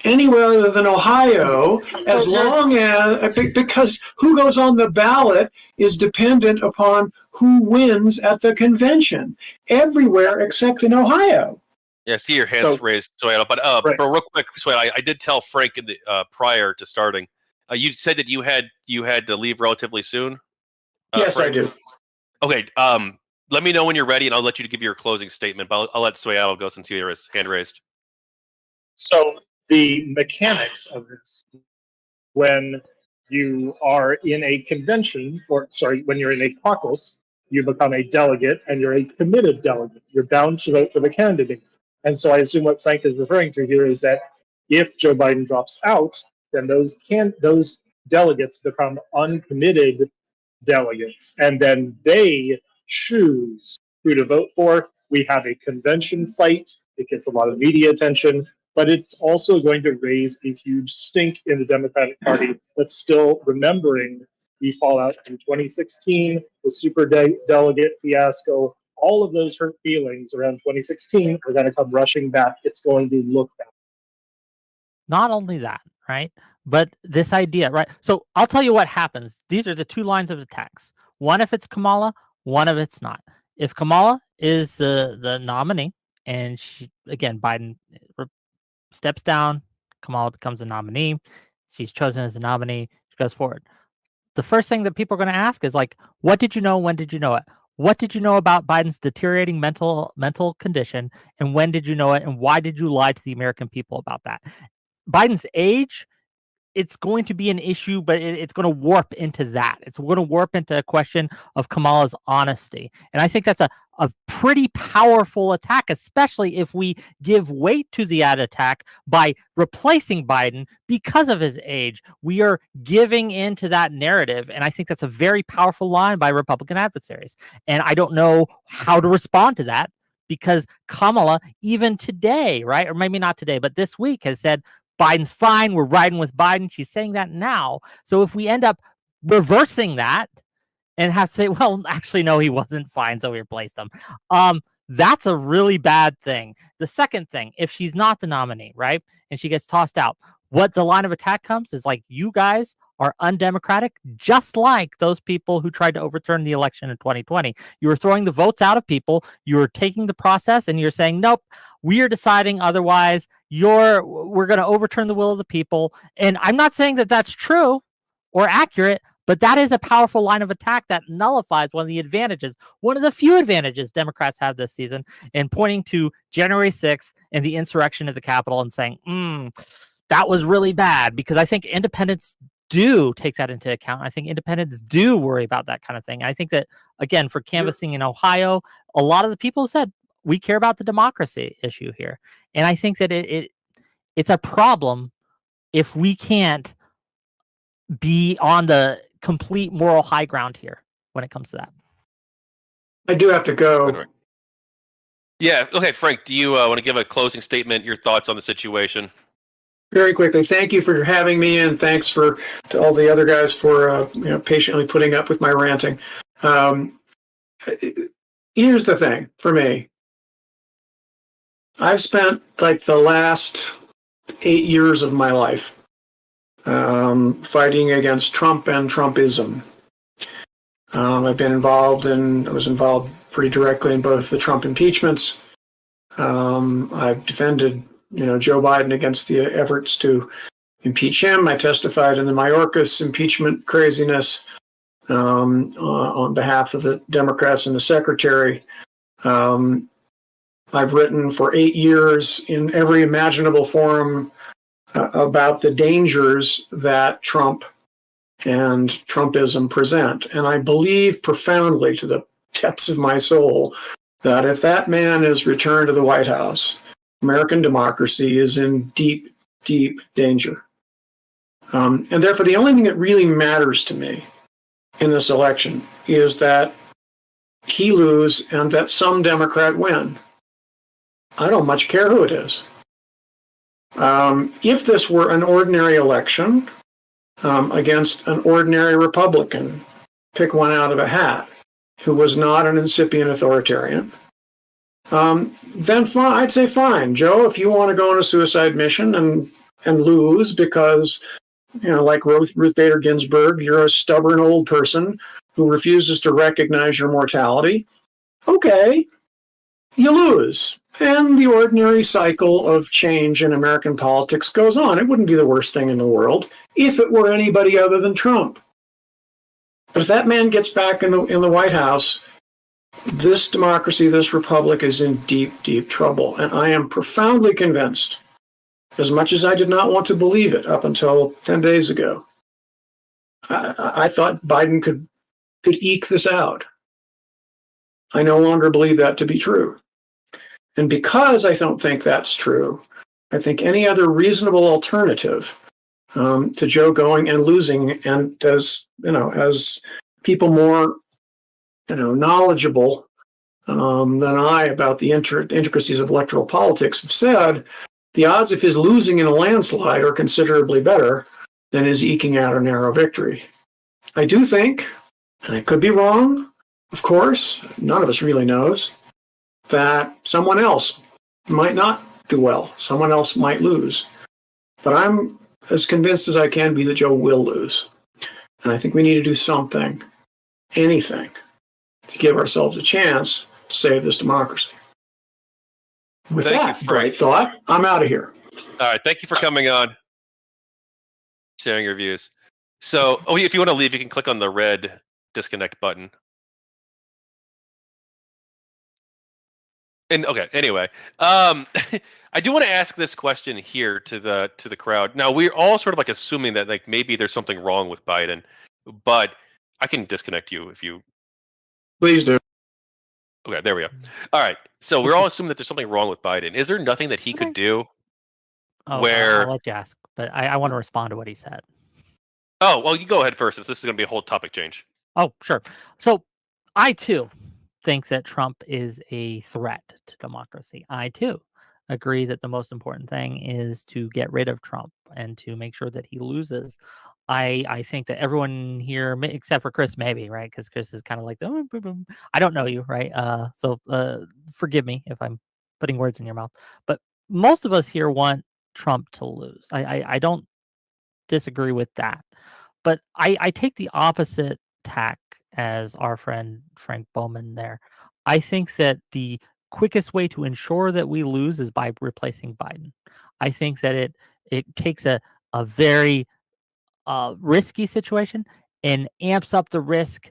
anywhere other than Ohio, as long as, because who goes on the ballot is dependent upon who wins at the convention, everywhere except in Ohio. Yeah, see your hands raised, Soeda. But real quick, Soeda, I did tell Frank in the prior to starting. You said that you had to leave relatively soon. Yes, Frank? I do. Okay. Let me know when you're ready, and I'll let you give your closing statement. But I'll let Soeda go since he has his hand raised. So the mechanics of this, when you are in a convention, when you're in a caucus, you become a delegate and you're a committed delegate. You're bound to vote for the candidate. And so I assume what Frank is referring to here is that if Joe Biden drops out, then those delegates become uncommitted delegates, and then they choose who to vote for. We have a convention fight. It gets a lot of media attention, but it's also going to raise a huge stink in the Democratic Party that's still remembering the fallout from 2016, the super delegate fiasco. All of those hurt feelings around 2016 are going to come rushing back. It's going to look bad. Not only that, right? But this idea, right? So I'll tell you what happens. These are the two lines of attacks. One if it's Kamala, one if it's not. If Kamala is the nominee, and she, again, Biden steps down, Kamala becomes a nominee. She's chosen as a nominee. She goes forward. The first thing that people are going to ask is like, what did you know? When did you know it? What did you know about Biden's deteriorating mental condition? And when did you know it? And why did you lie to the American people about that? Biden's age, it's going to be an issue, but it's going to warp into that. It's going to warp into a question of Kamala's honesty. And I think that's a pretty powerful attack, especially if we give weight to the attack by replacing Biden because of his age. We are giving into that narrative. And I think that's a very powerful line by Republican adversaries. And I don't know how to respond to that because Kamala, even today, right? Or maybe not today, but this week has said, Biden's fine. We're riding with Biden. She's saying that now. So if we end up reversing that and have to say, well, actually, no, he wasn't fine, so we replaced him. That's a really bad thing. The second thing, if she's not the nominee, right, and she gets tossed out, what the line of attack comes is like, you guys are undemocratic, just like those people who tried to overturn the election in 2020. You were throwing the votes out of people. You were taking the process and you're saying, nope, we are deciding otherwise. We're going to overturn the will of the people. And I'm not saying that that's true or accurate, but that is a powerful line of attack that nullifies one of the advantages, one of the few advantages Democrats have this season, in pointing to January 6th and the insurrection at the Capitol and saying, that was really bad, because I think independents do take that into account. I think independents do worry about that kind of thing. I think that, again, for canvassing in Ohio, a lot of the people said, we care about the democracy issue here. And I think that it's a problem if we can't be on the complete moral high ground here when it comes to that. I do have to go. Yeah. Okay, Frank, do you want to give a closing statement, your thoughts on the situation? Very quickly, thank you for having me, and thanks to all the other guys for patiently putting up with my ranting. Here's the thing for me. I've spent like the last 8 years of my life fighting against Trump and Trumpism. I was involved pretty directly in both the Trump impeachments. I've defended Joe Biden against the efforts to impeach him. I testified in the Mayorkas impeachment craziness on behalf of the Democrats and the secretary. I've written for 8 years in every imaginable forum about the dangers that Trump and Trumpism present. And I believe profoundly to the depths of my soul that if that man is returned to the White House, American democracy is in deep, deep danger. And therefore, the only thing that really matters to me in this election is that he lose and that some Democrat win. I don't much care who it is. If this were an ordinary election against an ordinary Republican, pick one out of a hat, who was not an incipient authoritarian, then fine, I'd say fine, Joe, if you want to go on a suicide mission and lose because, like Ruth Bader Ginsburg, you're a stubborn old person who refuses to recognize your mortality, okay, you lose. And the ordinary cycle of change in American politics goes on. It wouldn't be the worst thing in the world if it were anybody other than Trump. But if that man gets back in the White House, this democracy, this republic is in deep, deep trouble. And I am profoundly convinced, as much as I did not want to believe it up until 10 days ago, I thought Biden could eke this out. I no longer believe that to be true. And because I don't think that's true, I think any other reasonable alternative to Joe going and losing, and as people more knowledgeable than I about the intricacies of electoral politics have said, the odds of his losing in a landslide are considerably better than his eking out a narrow victory. I do think, and I could be wrong, of course, none of us really knows, that someone else might not do well. Someone else might lose. But I'm as convinced as I can be that Joe will lose. And I think we need to do something, anything, to give ourselves a chance to save this democracy. With that bright thought, I'm out of here. All right. Thank you for coming on, sharing your views. So, if you want to leave, you can click on the red disconnect button. And okay, anyway, I do want to ask this question here to the crowd. Now, we're all sort of like assuming that like maybe there's something wrong with Biden, but I can disconnect you if you. Please do. Okay, there we go. All right, so we're all assuming that there's something wrong with Biden. Is there nothing that he could do? Oh, where I'll let you ask, but I want to respond to what he said. Oh, well, you go ahead first, since this is going to be a whole topic change. Oh, sure. So I too think that Trump is a threat to democracy. I too agree that the most important thing is to get rid of Trump and to make sure that he loses. I think that everyone here, except for Chris, maybe, right? Because Chris is kind of like, oh, boom, boom. I don't know you, right? So forgive me if I'm putting words in your mouth. But most of us here want Trump to lose. I don't disagree with that. But I take the opposite tack as our friend Frank Bowman there. I think that the quickest way to ensure that we lose is by replacing Biden. I think that it takes a very risky situation and amps up the risk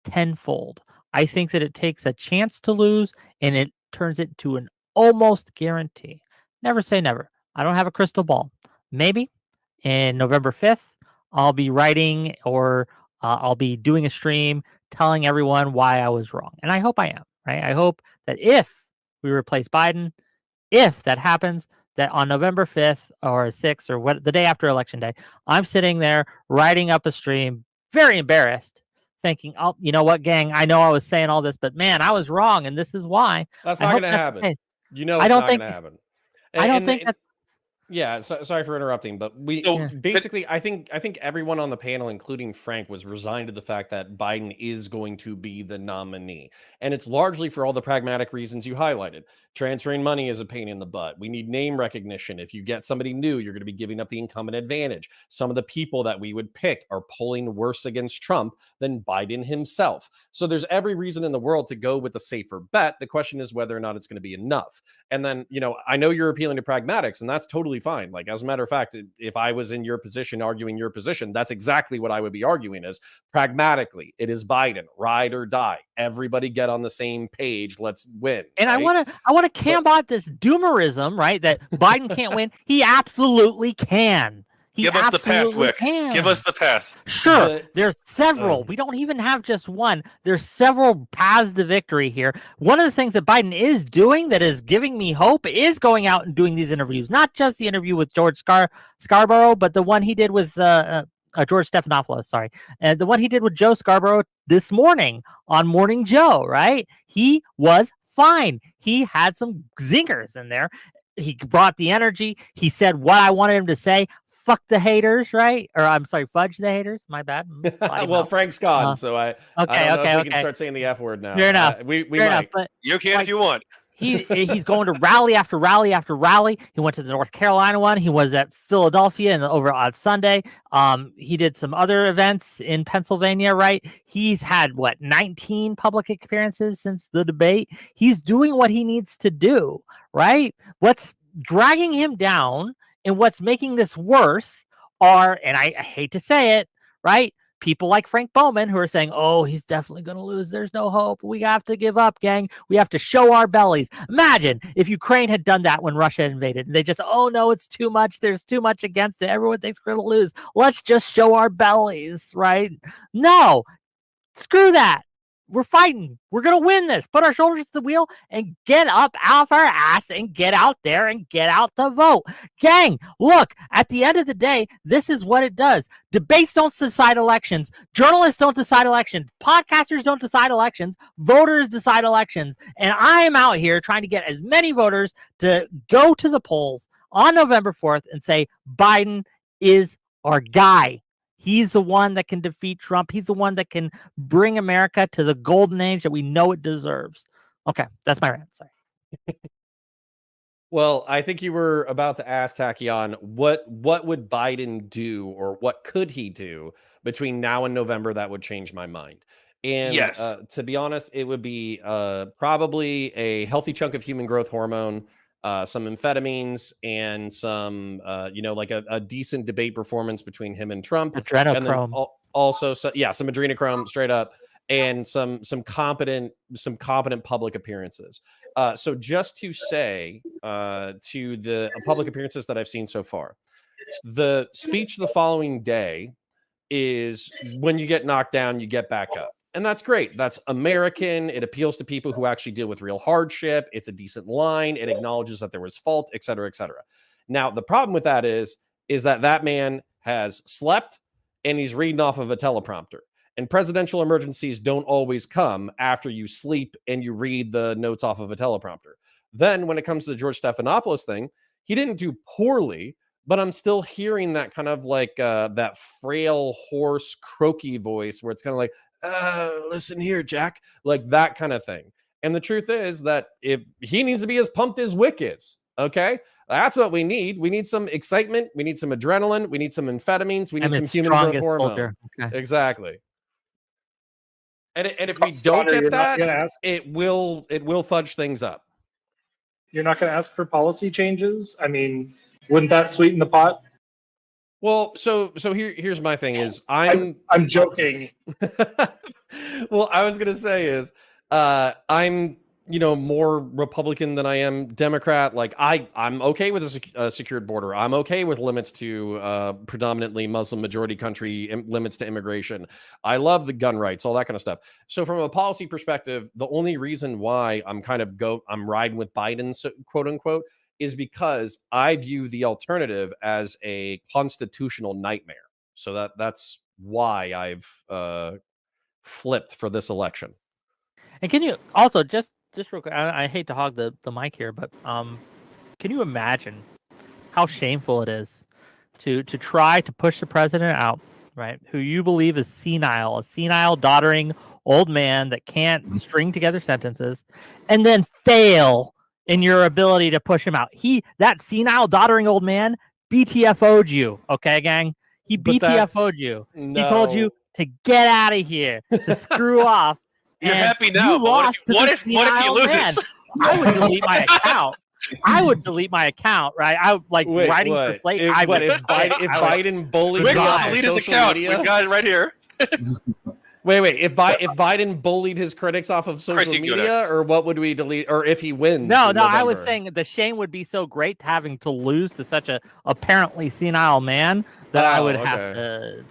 tenfold. I think that it takes a chance to lose and it turns it to an almost guarantee. Never say never. I don't have a crystal ball. Maybe in November 5th, I'll be writing or I'll be doing a stream telling everyone why I was wrong. And I hope I am, right? I hope that if we replace Biden, if that happens, that on November 5th or 6th or what the day after election day, I'm sitting there writing up a stream, very embarrassed, thinking, oh, you know what, gang, I know I was saying all this, but man, I was wrong, and this is why. That's I not hope going to that's the happen. case. You know, I it's don't not think going to happen. I don't think that's Yeah, sorry for interrupting, but So, basically, I think everyone on the panel, including Frank, was resigned to the fact that Biden is going to be the nominee, and it's largely for all the pragmatic reasons you highlighted. Transferring money is a pain in the butt. We need name recognition. If you get somebody new, you're going to be giving up the incumbent advantage. Some of the people that we would pick are polling worse against Trump than Biden himself. So there's every reason in the world to go with a safer bet. The question is whether or not it's going to be enough. And then, I know you're appealing to pragmatics, and that's totally fine. Like, as a matter of fact, if I was in your position arguing your position, that's exactly what I would be arguing is pragmatically, it is Biden, ride or die. Everybody get on the same page. Let's win. and right? I want to combat this doomerism, right? That Biden can't win. He absolutely can. He give us the path, absolutely Wick. can. Give us the path. Sure, The- there's several. We don't even have just one. There's several paths to victory here. One of the things that Biden is doing that is giving me hope is going out and doing these interviews. Not just the interview with George Scarborough, but the one he did with George Stephanopoulos, sorry. And the one he did with Joe Scarborough this morning on Morning Joe, right? He was fine. He had some zingers in there. He brought the energy. He said what I wanted him to say. Fuck the haters, right? Or I'm sorry, fudge the haters. My bad. well, Frank's gone, so I don't know if we can start saying the F word now. Fair enough. We Fair might. enough, but You can if you want. he's going to rally after rally after rally. He went to the North Carolina one. He was at Philadelphia and over on Sunday. He did some other events in Pennsylvania, right? He's had 19 public appearances since the debate. He's doing what he needs to do, right? What's dragging him down and what's making this worse are, and I hate to say it, right? People like Frank Bowman who are saying, oh, he's definitely going to lose. There's no hope. We have to give up, gang. We have to show our bellies. Imagine if Ukraine had done that when Russia invaded. And they just, oh, no, it's too much. There's too much against it. Everyone thinks we're going to lose. Let's just show our bellies, right? No, screw that. We're fighting. We're going to win this. Put our shoulders to the wheel and get up off our ass and get out there and get out to vote. Gang, look, at the end of the day, this is what it does. Debates don't decide elections. Journalists don't decide elections. Podcasters don't decide elections. Voters decide elections. And I am out here trying to get as many voters to go to the polls on November 4th and say, Biden is our guy. He's the one that can defeat Trump. He's the one that can bring America to the golden age that we know it deserves. Okay, that's my rant. Sorry. Well, I think you were about to ask Tachyon, what would Biden do or what could he do between now and November that would change my mind? And Yes. To be honest, it would be probably a healthy chunk of human growth hormone, some amphetamines, and some, like a decent debate performance between him and Trump. Adrenochrome. And then also, some adrenochrome straight up, and some competent public appearances. So just to say, to the public appearances that I've seen so far, the speech the following day is when you get knocked down, you get back up. And that's great. That's American. It appeals to people who actually deal with real hardship. It's a decent line. It acknowledges that there was fault, et cetera, et cetera. Now, the problem with that is that man has slept and he's reading off of a teleprompter. And presidential emergencies don't always come after you sleep and you read the notes off of a teleprompter. Then when it comes to the George Stephanopoulos thing, he didn't do poorly, but I'm still hearing that kind of like that frail, hoarse, croaky voice where it's kind of like, listen here, Jack, like that kind of thing. And the truth is that if he needs to be as pumped as Wick is, okay, that's what we need. We need some excitement. We need some adrenaline. We need some amphetamines. We need some human growth hormone. Okay. Exactly. And if we don't get that, it will fudge things up. You're not going to ask for policy changes? I mean, wouldn't that sweeten the pot? Well, so here's my thing is I'm joking. Well, I was gonna say is I'm more Republican than I am Democrat. Like I'm okay with a secured border. I'm okay with limits to predominantly Muslim majority country, limits to immigration. I love the gun rights, all that kind of stuff. So from a policy perspective, the only reason why I'm I'm riding with Biden, so, quote unquote, is because I view the alternative as a constitutional nightmare. So that's why I've flipped for this election. And can you also just real quick? I hate to hog the mic here, but can you imagine how shameful it is to try to push the president out, right? Who you believe is senile, a senile, doddering old man that can't string together sentences, and then fail in your ability to push him out. That senile, doddering old man BTFO'd you, okay, gang? He BTFO'd you. No. He told you to get out of here, to screw off. You're and happy now, you but lost to what this if he loses? man. I would delete my account. I would delete my account, right? I would Wait, writing what? for Slate. If Biden bullied Rick me will on delete his social account. media? We've got it right here. Wait. If Biden bullied his critics off of social Chris, you go media, next. or what would we delete? Or if he wins? No, in I was November? saying the shame would be so great having to lose to such a apparently senile man that I would have to.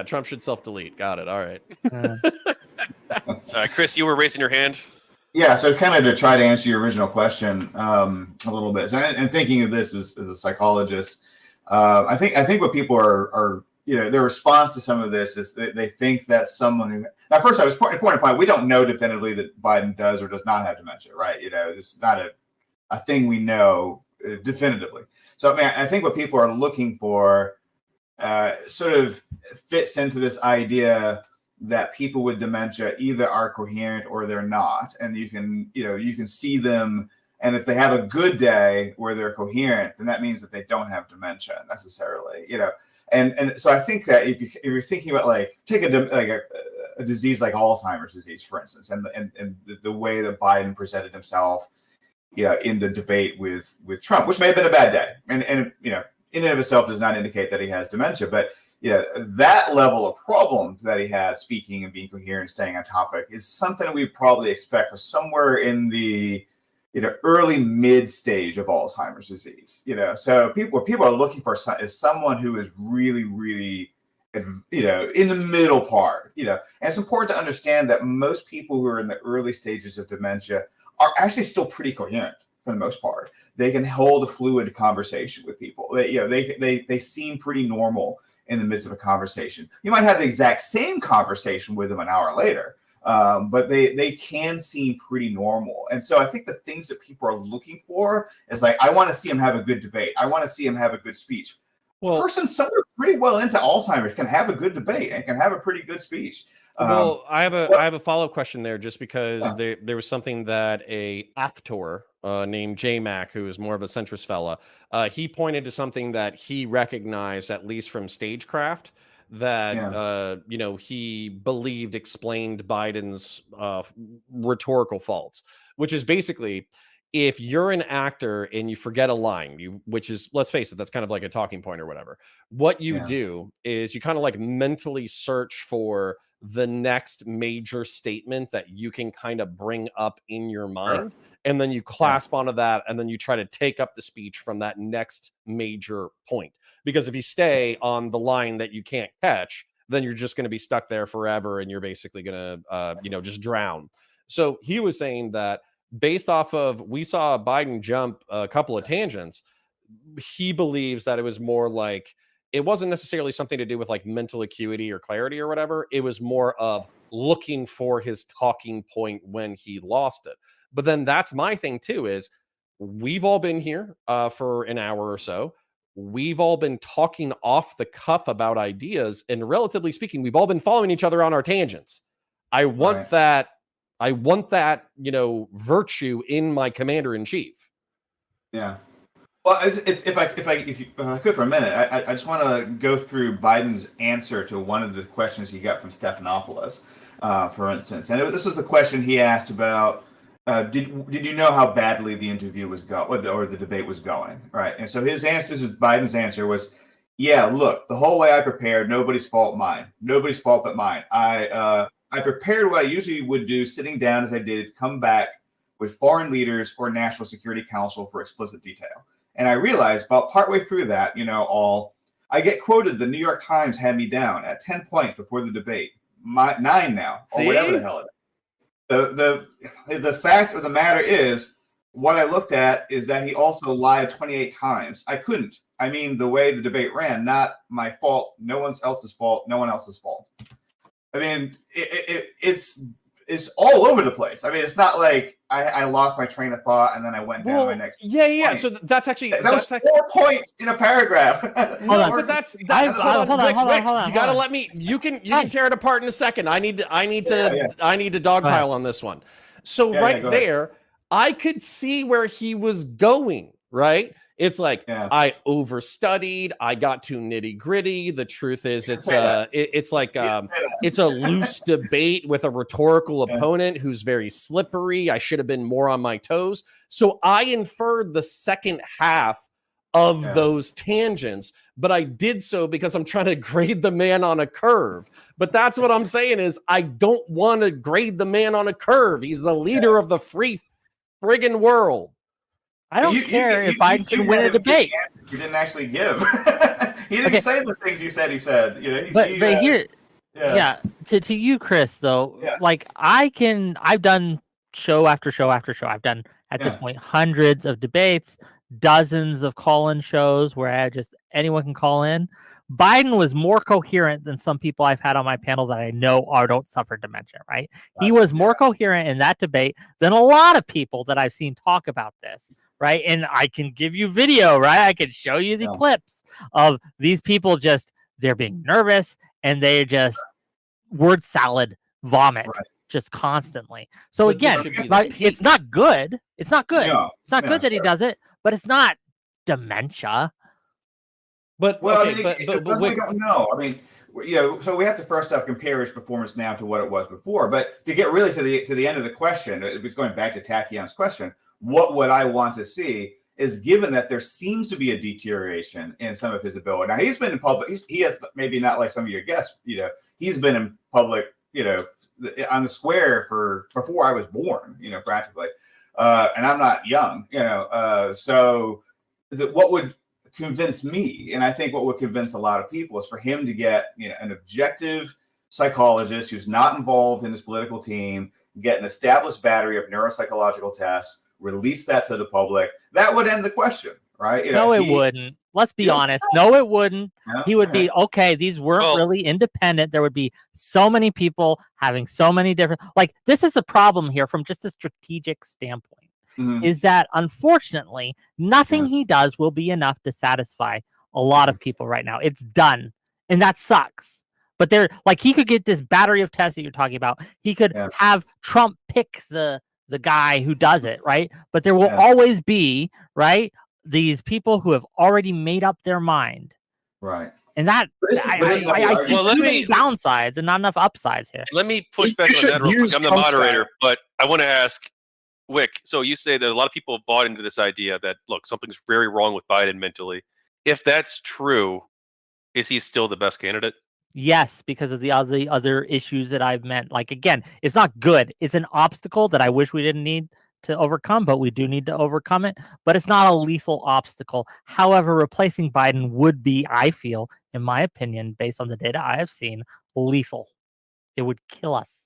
Trump should self-delete. Got it. All right. Chris, you were raising your hand. Yeah, so kind of to try to answer your original question a little bit, and thinking of this as a psychologist, I think what people are their response to some of this is that they think that someone who now first I was point we don't know definitively that Biden does or does not have dementia, right? It's not a thing we know definitively. So I mean, I think what people are looking for sort of fits into this idea that people with dementia either are coherent or they're not, and you can see them, and if they have a good day where they're coherent, then that means that they don't have dementia necessarily, and so I think that if you're thinking about take a disease like Alzheimer's disease, for instance, and the way that Biden presented himself, in the debate with Trump, which may have been a bad day, and in and of itself does not indicate that he has dementia, but that level of problems that he had speaking and being coherent, staying on topic, is something we probably expect for somewhere in the early mid stage of Alzheimer's disease. So what people are looking for is someone who is really, really, in the middle part. And it's important to understand that most people who are in the early stages of dementia are actually still pretty coherent for the most part. They can hold a fluid conversation with people. They seem pretty normal in the midst of a conversation. You might have the exact same conversation with them an hour later, but they can seem pretty normal. And so I think the things that people are looking for is I want to see him have a good debate. I want to see him have a good speech. Well, a person somewhere pretty well into Alzheimer's can have a good debate and can have a pretty good speech. Well, I have a follow-up question there, just because there was something that a actor named J Mac, who is more of a centrist fella, he pointed to something that he recognized, at least from stagecraft, that he believed explained Biden's rhetorical faults, which is basically, if you're an actor and you forget a line, which is, let's face it, that's kind of like a talking point or whatever. What you do is you kind of mentally search for the next major statement that you can kind of bring up in your mind, and then you clasp onto that, and then you try to take up the speech from that next major point. Because if you stay on the line that you can't catch, then you're just going to be stuck there forever, and you're basically going to just drown. So he was saying that based off of, we saw Biden jump a couple of tangents, he believes that it was more it wasn't necessarily something to do with mental acuity or clarity or whatever. It was more of looking for his talking point when he lost it. But then that's my thing too, is we've all been here for an hour or so. We've all been talking off the cuff about ideas, and relatively speaking, we've all been following each other on our tangents. I want that virtue in my commander in chief. Yeah. Well, if I could for a minute, I just want to go through Biden's answer to one of the questions he got from Stephanopoulos, for instance. And this was the question he asked about, did you know how badly the interview was going, or the debate was going, right? And so his answer, this is Biden's answer, was, yeah, look, the whole way I prepared, nobody's fault mine. Nobody's fault but mine. I prepared what I usually would do, sitting down as I did, come back with foreign leaders or National Security Council for explicit detail. And I realized about partway through that, I get quoted. The New York Times had me down at 10 points before the debate. 9 now, or whatever the hell it is. The fact of the matter is, what I looked at is that he also lied 28 times. I couldn't. I mean, the way the debate ran, not my fault, no one else's fault, no one else's fault. I mean, it's all over the place. I mean, it's not like I lost my train of thought and then I went down my next. Yeah. point. So that's actually that was 4 points in a paragraph. No, but that's hold on. You gotta let me. You can tear it apart in a second. I need to dogpile on this one. So there, I could see where he was going. Right. It's like I overstudied. I got too nitty gritty. The truth is, it's a loose debate with a rhetorical opponent who's very slippery. I should have been more on my toes. So I inferred the second half of those tangents, but I did so because I'm trying to grade the man on a curve. But that's what I'm saying is I don't want to grade the man on a curve. He's the leader of the free friggin' world. I don't care if I can win a debate. He didn't actually give. He didn't say the things you said he said. But here, to you, Chris, though, like I've done show after show after show. I've done at this point hundreds of debates, dozens of call-in shows where anyone can call in. Biden was more coherent than some people I've had on my panel that I know don't suffer dementia, right? He was more coherent in that debate than a lot of people that I've seen talk about this, right? And I can give you video, right? I can show you the clips of these people they're being nervous and they just word salad vomit just constantly. So but again, it's not good. It's not good. It's not good that he does it, but it's not dementia. But we don't know. I mean, so we have to first off compare his performance now to what it was before. But to get really to the end of the question, it was going back to Takion's question. What would I want to see is, given that there seems to be a deterioration in some of his ability. Now he's been in public. He has maybe not like some of your guests. He's been in public. On the square before I was born. Practically, and I'm not young. So what would convince me, and I think what would convince a lot of people, is for him to get an objective psychologist who's not involved in his political team, get an established battery of neuropsychological tests, release that to the public. That would end the question, right? No, it wouldn't. Let's be honest. No, it wouldn't. No? He would be, okay, these weren't really independent. There would be so many people having so many different, this is a problem here from just a strategic standpoint. Is that unfortunately nothing he does will be enough to satisfy a lot of people right now. It's done, and that sucks. But he could get this battery of tests that you're talking about. He could have Trump pick the guy who does it, right? But there will always be these people who have already made up their mind, right? And that I see too many downsides and not enough upsides here. Let me push back on that real quick. I'm the moderator, but I want to ask Wick, so you say that a lot of people bought into this idea that, look, something's very wrong with Biden mentally. If that's true, is he still the best candidate? Yes, because of the other issues that I've meant. Again, it's not good. It's an obstacle that I wish we didn't need to overcome, but we do need to overcome it. But it's not a lethal obstacle. However, replacing Biden would be, I feel, in my opinion, based on the data I have seen, lethal. It would kill us.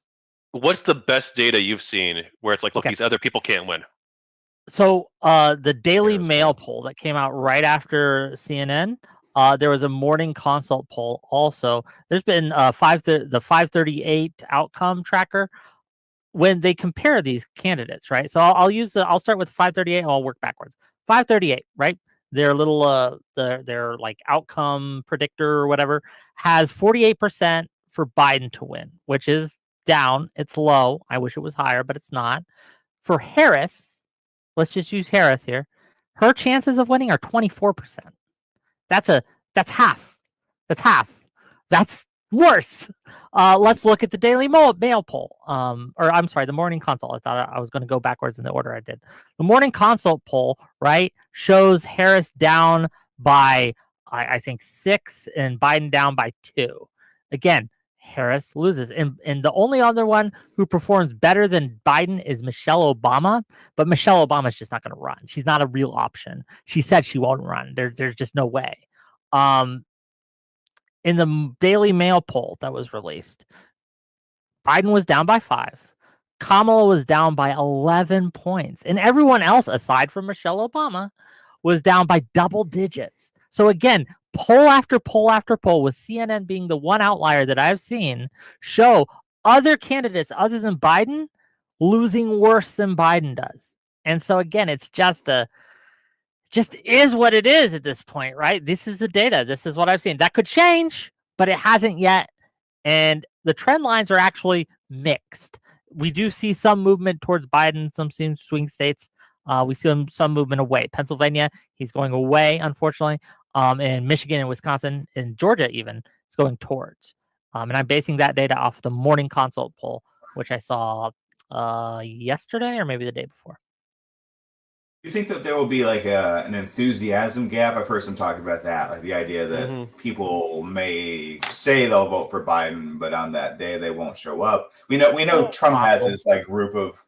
What's the best data you've seen where it's like, look, these other people can't win? So the Daily Mail poll that came out right after CNN, there was a morning consult poll also. There's been the 538 outcome tracker when they compare these candidates, right? So I'll start with 538 and I'll work backwards. 538, right? Their little their outcome predictor or whatever has 48% for Biden to win, which is down. It's low. I wish it was higher, but it's not. For Harris, let's just use Harris here. Her chances of winning are 24%. That's half. That's half. That's worse. Let's look at the Daily Mail poll. Or I'm sorry, the Morning Consult. I thought I was going to go backwards in the order I did. The Morning Consult poll, right, shows Harris down by I think 6 and Biden down by 2. Again, Harris loses. And the only other one who performs better than Biden is Michelle Obama. But Michelle Obama's just not going to run. She's not a real option. She said she won't run. There's just no way. In the Daily Mail poll that was released, Biden was down by 5. Kamala was down by 11 points. And everyone else, aside from Michelle Obama, was down by double digits. So again, poll after poll after poll, with CNN being the one outlier that I've seen, show other candidates other than Biden losing worse than Biden does. And so again, it's just is what it is at this point, right? This is the data. This is what I've seen. That could change, but it hasn't yet. And the trend lines are actually mixed. We do see some movement towards Biden, some swing states. We see some movement away. Pennsylvania, he's going away, unfortunately. And Michigan and Wisconsin and Georgia even is going towards. And I'm basing that data off the Morning Consult poll, which I saw yesterday or maybe the day before. Do you think that there will be like an enthusiasm gap? I've heard some talk about that, like the idea that people may say they'll vote for Biden, but on that day they won't show up. We know Trump has this like group of,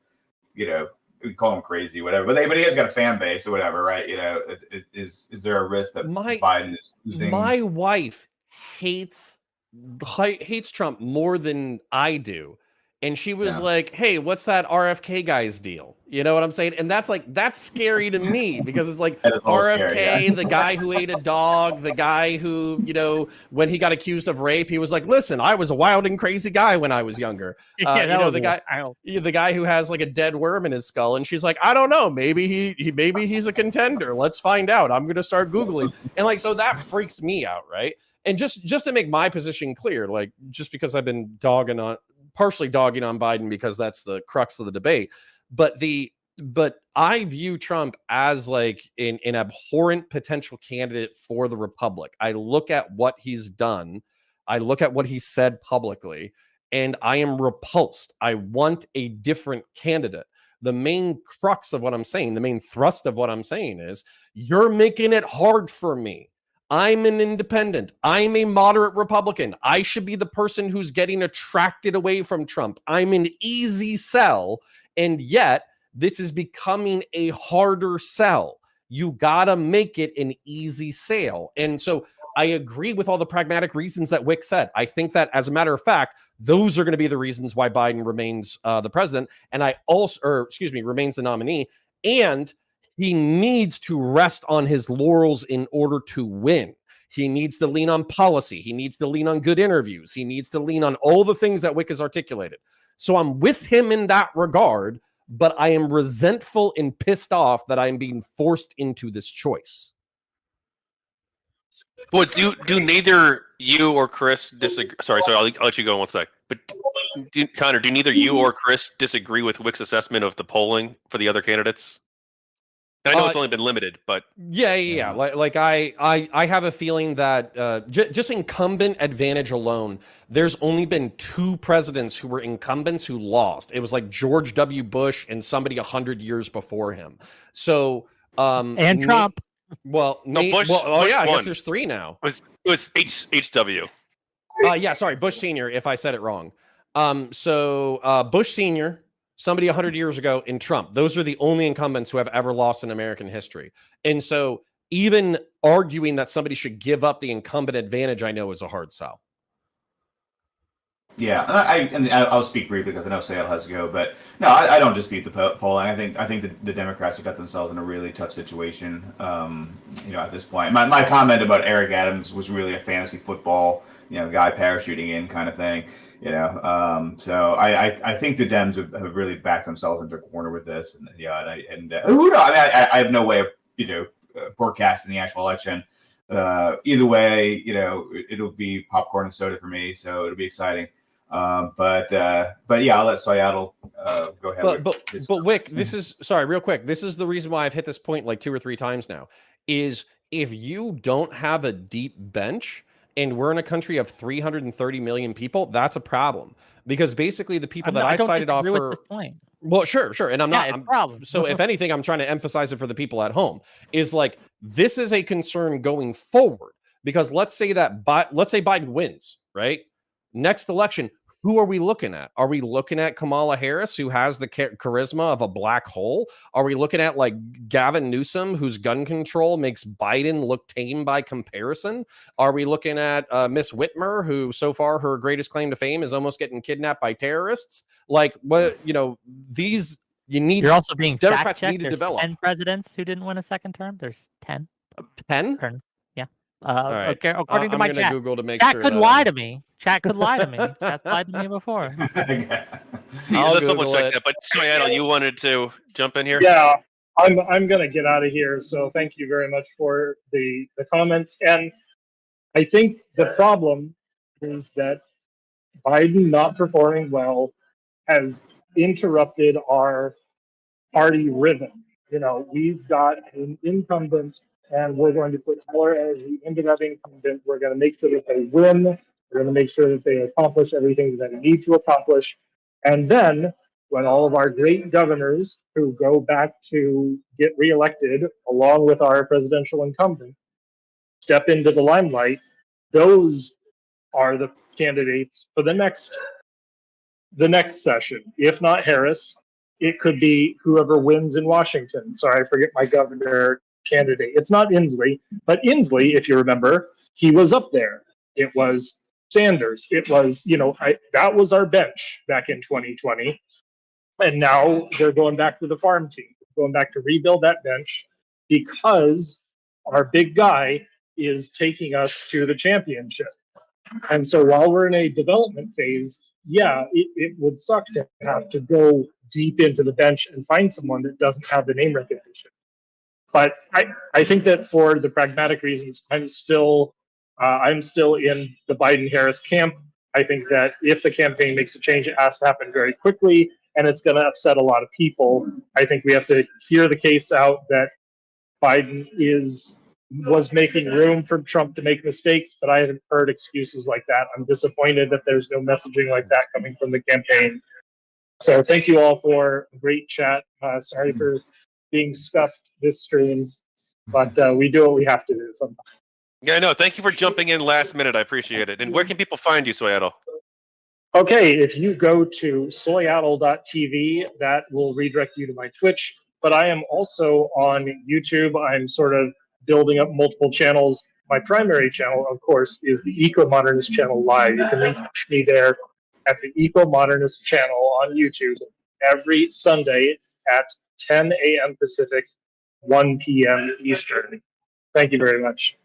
we call him crazy, whatever, but he has got a fan base or whatever, right? Is there a risk that Biden is losing? My wife hates Trump more than I do. And she was like, hey, what's that RFK guy's deal? You know what I'm saying? And that's scary to me because it's like RFK, scary, the guy who ate a dog, the guy who, when he got accused of rape, he was like, listen, I was a wild and crazy guy when I was younger. The guy who has like a dead worm in his skull. And she's like, I don't know, maybe he's a contender. Let's find out. I'm going to start Googling. And so that freaks me out. Right. And just to make my position clear, just because I've been partially dogging on Biden because that's the crux of the debate. But I view Trump as an abhorrent potential candidate for the Republic. I look at what he's done. I look at what he said publicly, and I am repulsed. I want a different candidate. The main crux of what I'm saying, the main thrust of what I'm saying is you're making it hard for me. I'm an independent. I'm a moderate Republican. I should be the person who's getting attracted away from Trump. I'm an easy sell, and yet this is becoming a harder sell. You gotta make it an easy sale. And so I agree with all the pragmatic reasons that Wick said. I think that, as a matter of fact, those are going to be the reasons why Biden remains the president, and remains the nominee. And he needs to rest on his laurels in order to win. He needs to lean on policy. He needs to lean on good interviews. He needs to lean on all the things that Wick has articulated. So I'm with him in that regard, but I am resentful and pissed off that I'm being forced into this choice. Well, do neither you or Chris disagree? Sorry, I'll let you go in 1 sec. But Connor, do neither you or Chris disagree with Wick's assessment of the polling for the other candidates? I know it's only been limited, but yeah. I have a feeling that just incumbent advantage alone, there's only been 2 presidents who were incumbents who lost. It was like George W. Bush and somebody 100 years before him. So and Trump. Bush. Bush I won. guess there's 3 now. It was HW. Sorry, Bush Senior. If I said it wrong. Bush Senior. Somebody 100 years ago, in Trump. Those are the only incumbents who have ever lost in American history. And so even arguing that somebody should give up the incumbent advantage, I know is a hard sell. Yeah, and I'll speak briefly because I know Seattle has to go, but no, I don't dispute the polling. I think the Democrats have got themselves in a really tough situation. At this point, my comment about Eric Adams was really a fantasy football, guy parachuting in kind of thing. So I think the Dems have really backed themselves into a corner with this, and who knows? I have no way of forecasting the actual election. Either way, it'll be popcorn and soda for me, so it'll be exciting. But yeah, I'll let Seattle go ahead. But Wick, real quick. This is the reason why I've hit this point like 2 or 3 times now. Is if you don't have a deep bench. And we're in a country of 330 million people, that's a problem. Because basically the people I cited off for... This point. Well, sure. And I'm not... It's a problem. So if anything, I'm trying to emphasize it for the people at home. Is this is a concern going forward. Because let's say Biden wins, right? Next election, who are we looking at? Are we looking at Kamala Harris, who has the charisma of a black hole? Are we looking at like Gavin Newsom, whose gun control makes Biden look tame by comparison? Are we looking at Miss Whitmer, who so far her greatest claim to fame is almost getting kidnapped by terrorists? Like, what, these, you need, You're also being Democrats fact-checked. need to There's develop. 10 presidents who didn't win a second term. There's 10. 10? Yeah. Right. Okay, according to my I'm gonna chat. Google to make Chat sure could that lie to me. Chat could lie to me. Chat's lied to me before. I'll Let's double Google check it. that. But Seattle, you wanted to jump in here? Yeah, I'm gonna get out of here. So thank you very much for the comments. And I think the problem is that Biden not performing well has interrupted our party rhythm. We've got an incumbent, and we're going to put more energy into that incumbent. We're going to make sure that they win. We're going to make sure that they accomplish everything that they need to accomplish. And then, when all of our great governors who go back to get reelected, along with our presidential incumbent, step into the limelight, those are the candidates for the next session. If not Harris, it could be whoever wins in Washington. Sorry, I forget my governor candidate. It's not Inslee, but Inslee, if you remember, he was up there. It was Sanders. It was, that was our bench back in 2020. And now they're going back to the farm team, going back to rebuild that bench because our big guy is taking us to the championship. And so while we're in a development phase, yeah, it would suck to have to go deep into the bench and find someone that doesn't have the name recognition. But I think that for the pragmatic reasons, I'm still in the Biden-Harris camp. I think that if the campaign makes a change, it has to happen very quickly, and it's going to upset a lot of people. I think we have to hear the case out that Biden was making room for Trump to make mistakes, but I haven't heard excuses like that. I'm disappointed that there's no messaging like that coming from the campaign. So thank you all for a great chat. Sorry for being scuffed this stream, but we do what we have to do sometimes. Yeah, no, thank you for jumping in last minute. I appreciate it. And where can people find you, Seattle? Okay, if you go to soyatl.tv, that will redirect you to my Twitch. But I am also on YouTube. I'm sort of building up multiple channels. My primary channel, of course, is the Eco-Modernist channel live. You can reach me there at the Eco-Modernist channel on YouTube every Sunday at 10 a.m. Pacific, 1 p.m. Eastern. Thank you very much.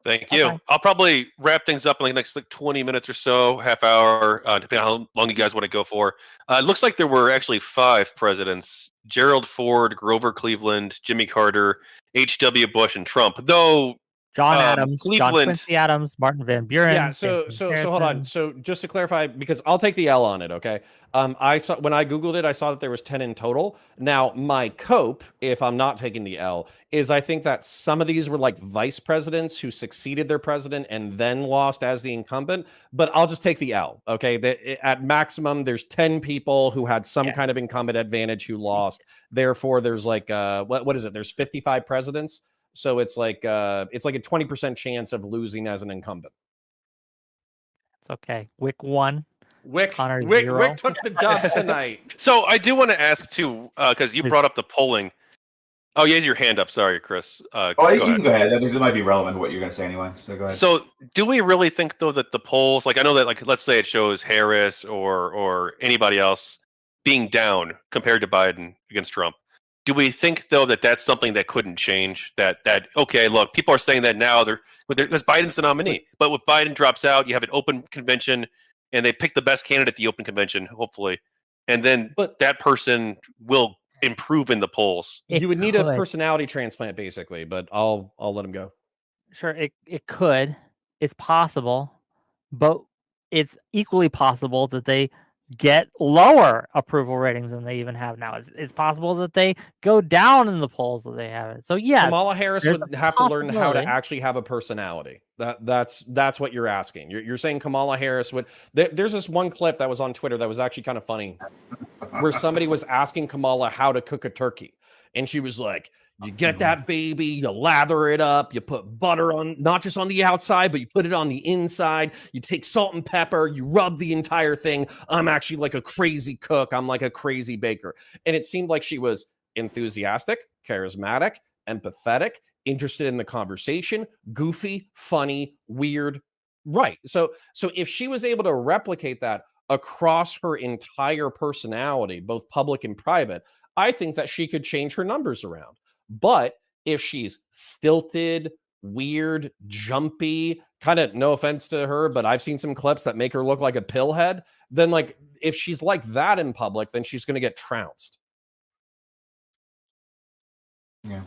Thank you. Okay. I'll probably wrap things up in the next 20 minutes or so, half hour, depending on how long you guys want to go for. It looks like there were actually 5 presidents: Gerald Ford, Grover Cleveland, Jimmy Carter, H.W. Bush, and Trump. Though John Adams, John Cleveland, Quincy Adams, Martin Van Buren. Yeah, so hold on. So just to clarify, because I'll take the L on it, okay? I saw when I Googled it, I saw that there was 10 in total. Now, my cope, if I'm not taking the L, is I think that some of these were like vice presidents who succeeded their president and then lost as the incumbent. But I'll just take the L, okay? At maximum, there's 10 people who had some kind of incumbent advantage who lost. Therefore, there's like what is it? There's 55 presidents. So it's like a 20% chance of losing as an incumbent. It's okay. Wick 1. Wick Connor 0. Wick took the dub tonight. So I do want to ask too, because you brought up the polling. Oh, you had your hand up. Sorry, Chris. You can go ahead. Because it might be relevant to what you're going to say anyway. So go ahead. So do we really think though that the polls, like I know that, like let's say it shows Harris or anybody else being down compared to Biden against Trump. Do we think though that that's something that couldn't change? That okay, look, people are saying that now because Biden's the nominee, but if Biden drops out, you have an open convention, and they pick the best candidate at the open convention, hopefully, and then that person will improve in the polls. You would need a personality transplant, basically, but I'll let him go. Sure, it could. It's possible, but it's equally possible that they get lower approval ratings than they even have now. It's possible that they go down in the polls that they have it. So yeah, Kamala Harris would have to learn how to actually have a personality. That's what you're asking. You're saying Kamala Harris would. There's this one clip that was on Twitter that was actually kind of funny, where somebody was asking Kamala how to cook a turkey. And she was like, you get that baby, you lather it up, you put butter on, not just on the outside, but you put it on the inside. You take salt and pepper, you rub the entire thing. I'm actually like a crazy cook. I'm like a crazy baker. And it seemed like she was enthusiastic, charismatic, empathetic, interested in the conversation, goofy, funny, weird. Right. So if she was able to replicate that across her entire personality, both public and private, I think that she could change her numbers around. But if she's stilted, weird, jumpy, kind of, no offense to her, but I've seen some clips that make her look like a pillhead, then like if she's like that in public, then she's going to get trounced. Yeah.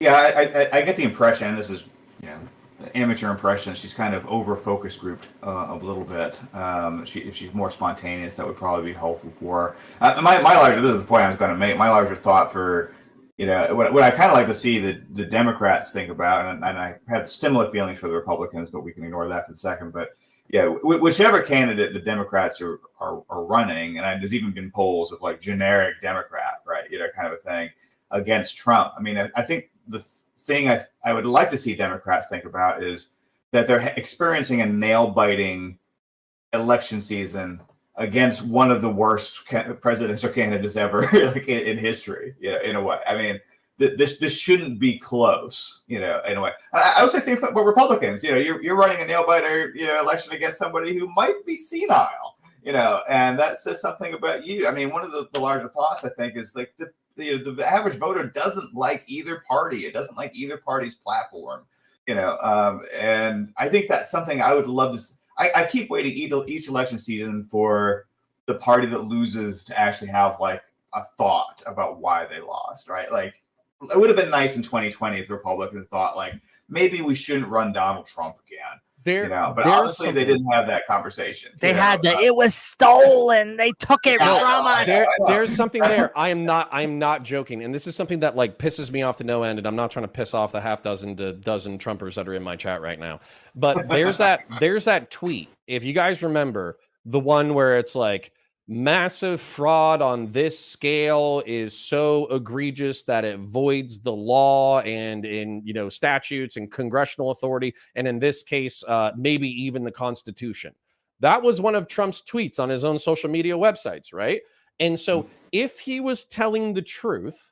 Yeah, I get the impression, this is, the amateur impression, she's kind of over-focus grouped a little bit. If she's more spontaneous, that would probably be helpful for her. My larger, this is the point I was going to make, my larger thought for, what I kind of like to see the Democrats think about, and I have similar feelings for the Republicans, but we can ignore that for a second. But yeah, whichever candidate the Democrats are running, and there's even been polls of like generic Democrat, right, kind of a thing, against Trump. I mean, I think the thing I would like to see Democrats think about is that they're experiencing a nail-biting election season against one of the worst presidential candidates ever like in history, in a way. I mean, this shouldn't be close, in a way. I also think about Republicans, you're running a nail-biter, election against somebody who might be senile, and that says something about you. I mean, one of the larger thoughts, I think, is like the average voter doesn't like either party. It doesn't like either party's platform, and I think that's something I would love to. I keep waiting each election season for the party that loses to actually have like a thought about why they lost, right? Like it would have been nice in 2020 if the Republicans thought like maybe we shouldn't run Donald Trump again. But obviously they didn't have that conversation. They had that. It was stolen. They took it from us. There's something there. I'm not joking. And this is something that like pisses me off to no end. And I'm not trying to piss off the half dozen to dozen Trumpers that are in my chat right now. But there's that tweet. If you guys remember the one where it's like massive fraud on this scale is so egregious that it voids the law and in statutes and congressional authority, and in this case maybe even the Constitution. That was one of Trump's tweets on his own social media websites, right? And so if he was telling the truth,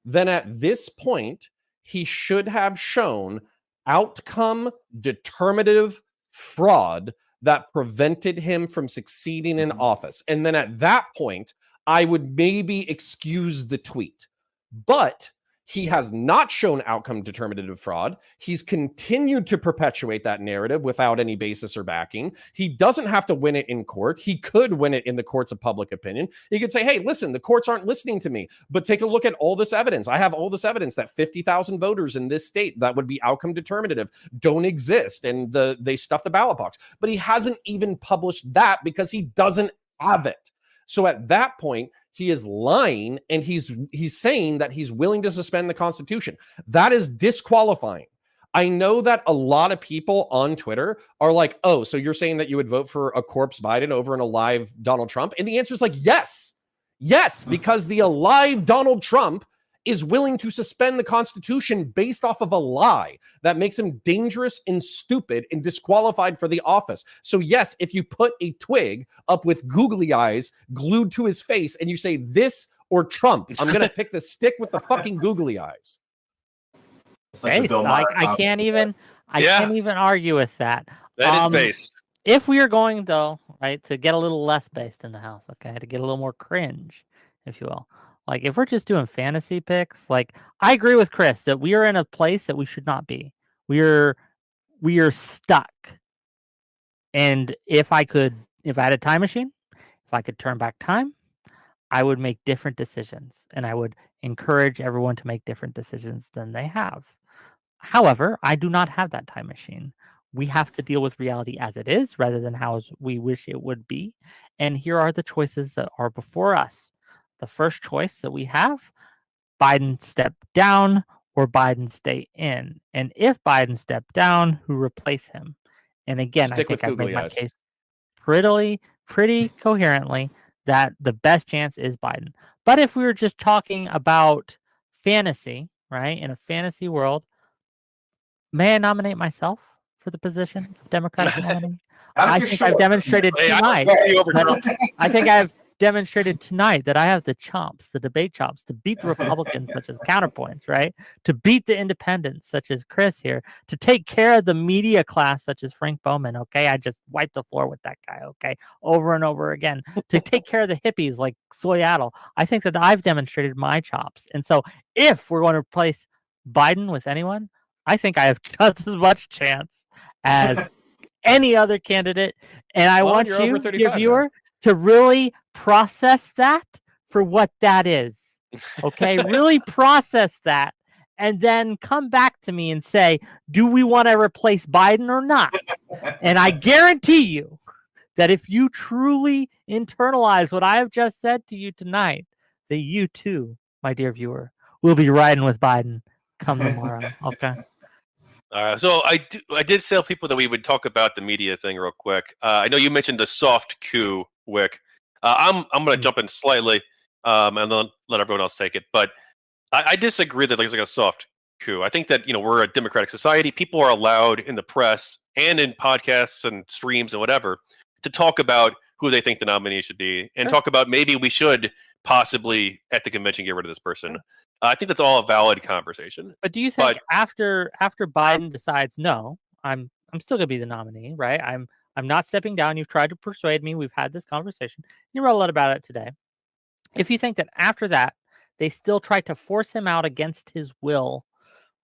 then at this point he should have shown outcome determinative fraud that prevented him from succeeding in office. And then at that point, I would maybe excuse the tweet. But he has not shown outcome determinative fraud. He's continued to perpetuate that narrative without any basis or backing. He doesn't have to win it in court. He could win it in the courts of public opinion. He could say, hey, listen, the courts aren't listening to me, but take a look at all this evidence. I have all this evidence that 50,000 voters in this state that would be outcome determinative don't exist, and they stuff the ballot box. But he hasn't even published that because he doesn't have it. So at that point, he is lying, and he's saying that he's willing to suspend the Constitution. That is disqualifying. I know that a lot of people on Twitter are like, oh, so you're saying that you would vote for a corpse Biden over an alive Donald Trump? And the answer is like, yes. Yes, because the alive Donald Trump is willing to suspend the Constitution based off of a lie that makes him dangerous and stupid and disqualified for the office. So yes, if you put a twig up with googly eyes glued to his face and you say this or Trump, I'm going to pick the stick with the fucking googly eyes. I can't even argue with that. That is based. If we are going though, right, to get a little less based in the house, okay, to get a little more cringe, if you will. Like, if we're just doing fantasy picks, like, I agree with Chris that we are in a place that we should not be. We are stuck. And if I had a time machine, if I could turn back time, I would make different decisions. And I would encourage everyone to make different decisions than they have. However, I do not have that time machine. We have to deal with reality as it is rather than how we wish it would be. And here are the choices that are before us. The first choice that we have, Biden step down or Biden stay in. And if Biden step down, who replace him? And again, I think I've made my case pretty coherently that the best chance is Biden. But if we were just talking about fantasy, right? In a fantasy world, may I nominate myself for the position of Democratic nominee? Not if I you're think sure. I've demonstrated Hey, I tonight. don't see you over Trump. I think I've demonstrated tonight that I have the chops, the debate chops, to beat the Republicans, such as Counterpoints, right? To beat the independents, such as Chris here, to take care of the media class, such as Frank Bowman, okay? I just wiped the floor with that guy, okay? Over and over again. To take care of the hippies like Soyaddle. I think that I've demonstrated my chops. And so if we're going to replace Biden with anyone, I think I have just as much chance as any other candidate. And I Well, want you're over you, 35 dear now. viewer, to really process that for what that is. Okay? Really process that. And then come back to me and say, do we want to replace Biden or not? And I guarantee you that if you truly internalize what I have just said to you tonight, that you too, my dear viewer, will be riding with Biden come tomorrow. Okay? So I did tell people that we would talk about the media thing real quick. I know you mentioned the soft coup, Wick. I'm going to jump in slightly, and then let everyone else take it. But I disagree that there's like a soft coup. I think that we're a democratic society. People are allowed in the press and in podcasts and streams and whatever to talk about who they think the nominee should be and talk about maybe we should possibly at the convention get rid of this person. I think that's all a valid conversation. But do you think after Biden decides no, I'm still gonna be the nominee, right? I'm not stepping down. You've tried to persuade me. We've had this conversation. You wrote a lot about it today. If you think that after that they still try to force him out against his will,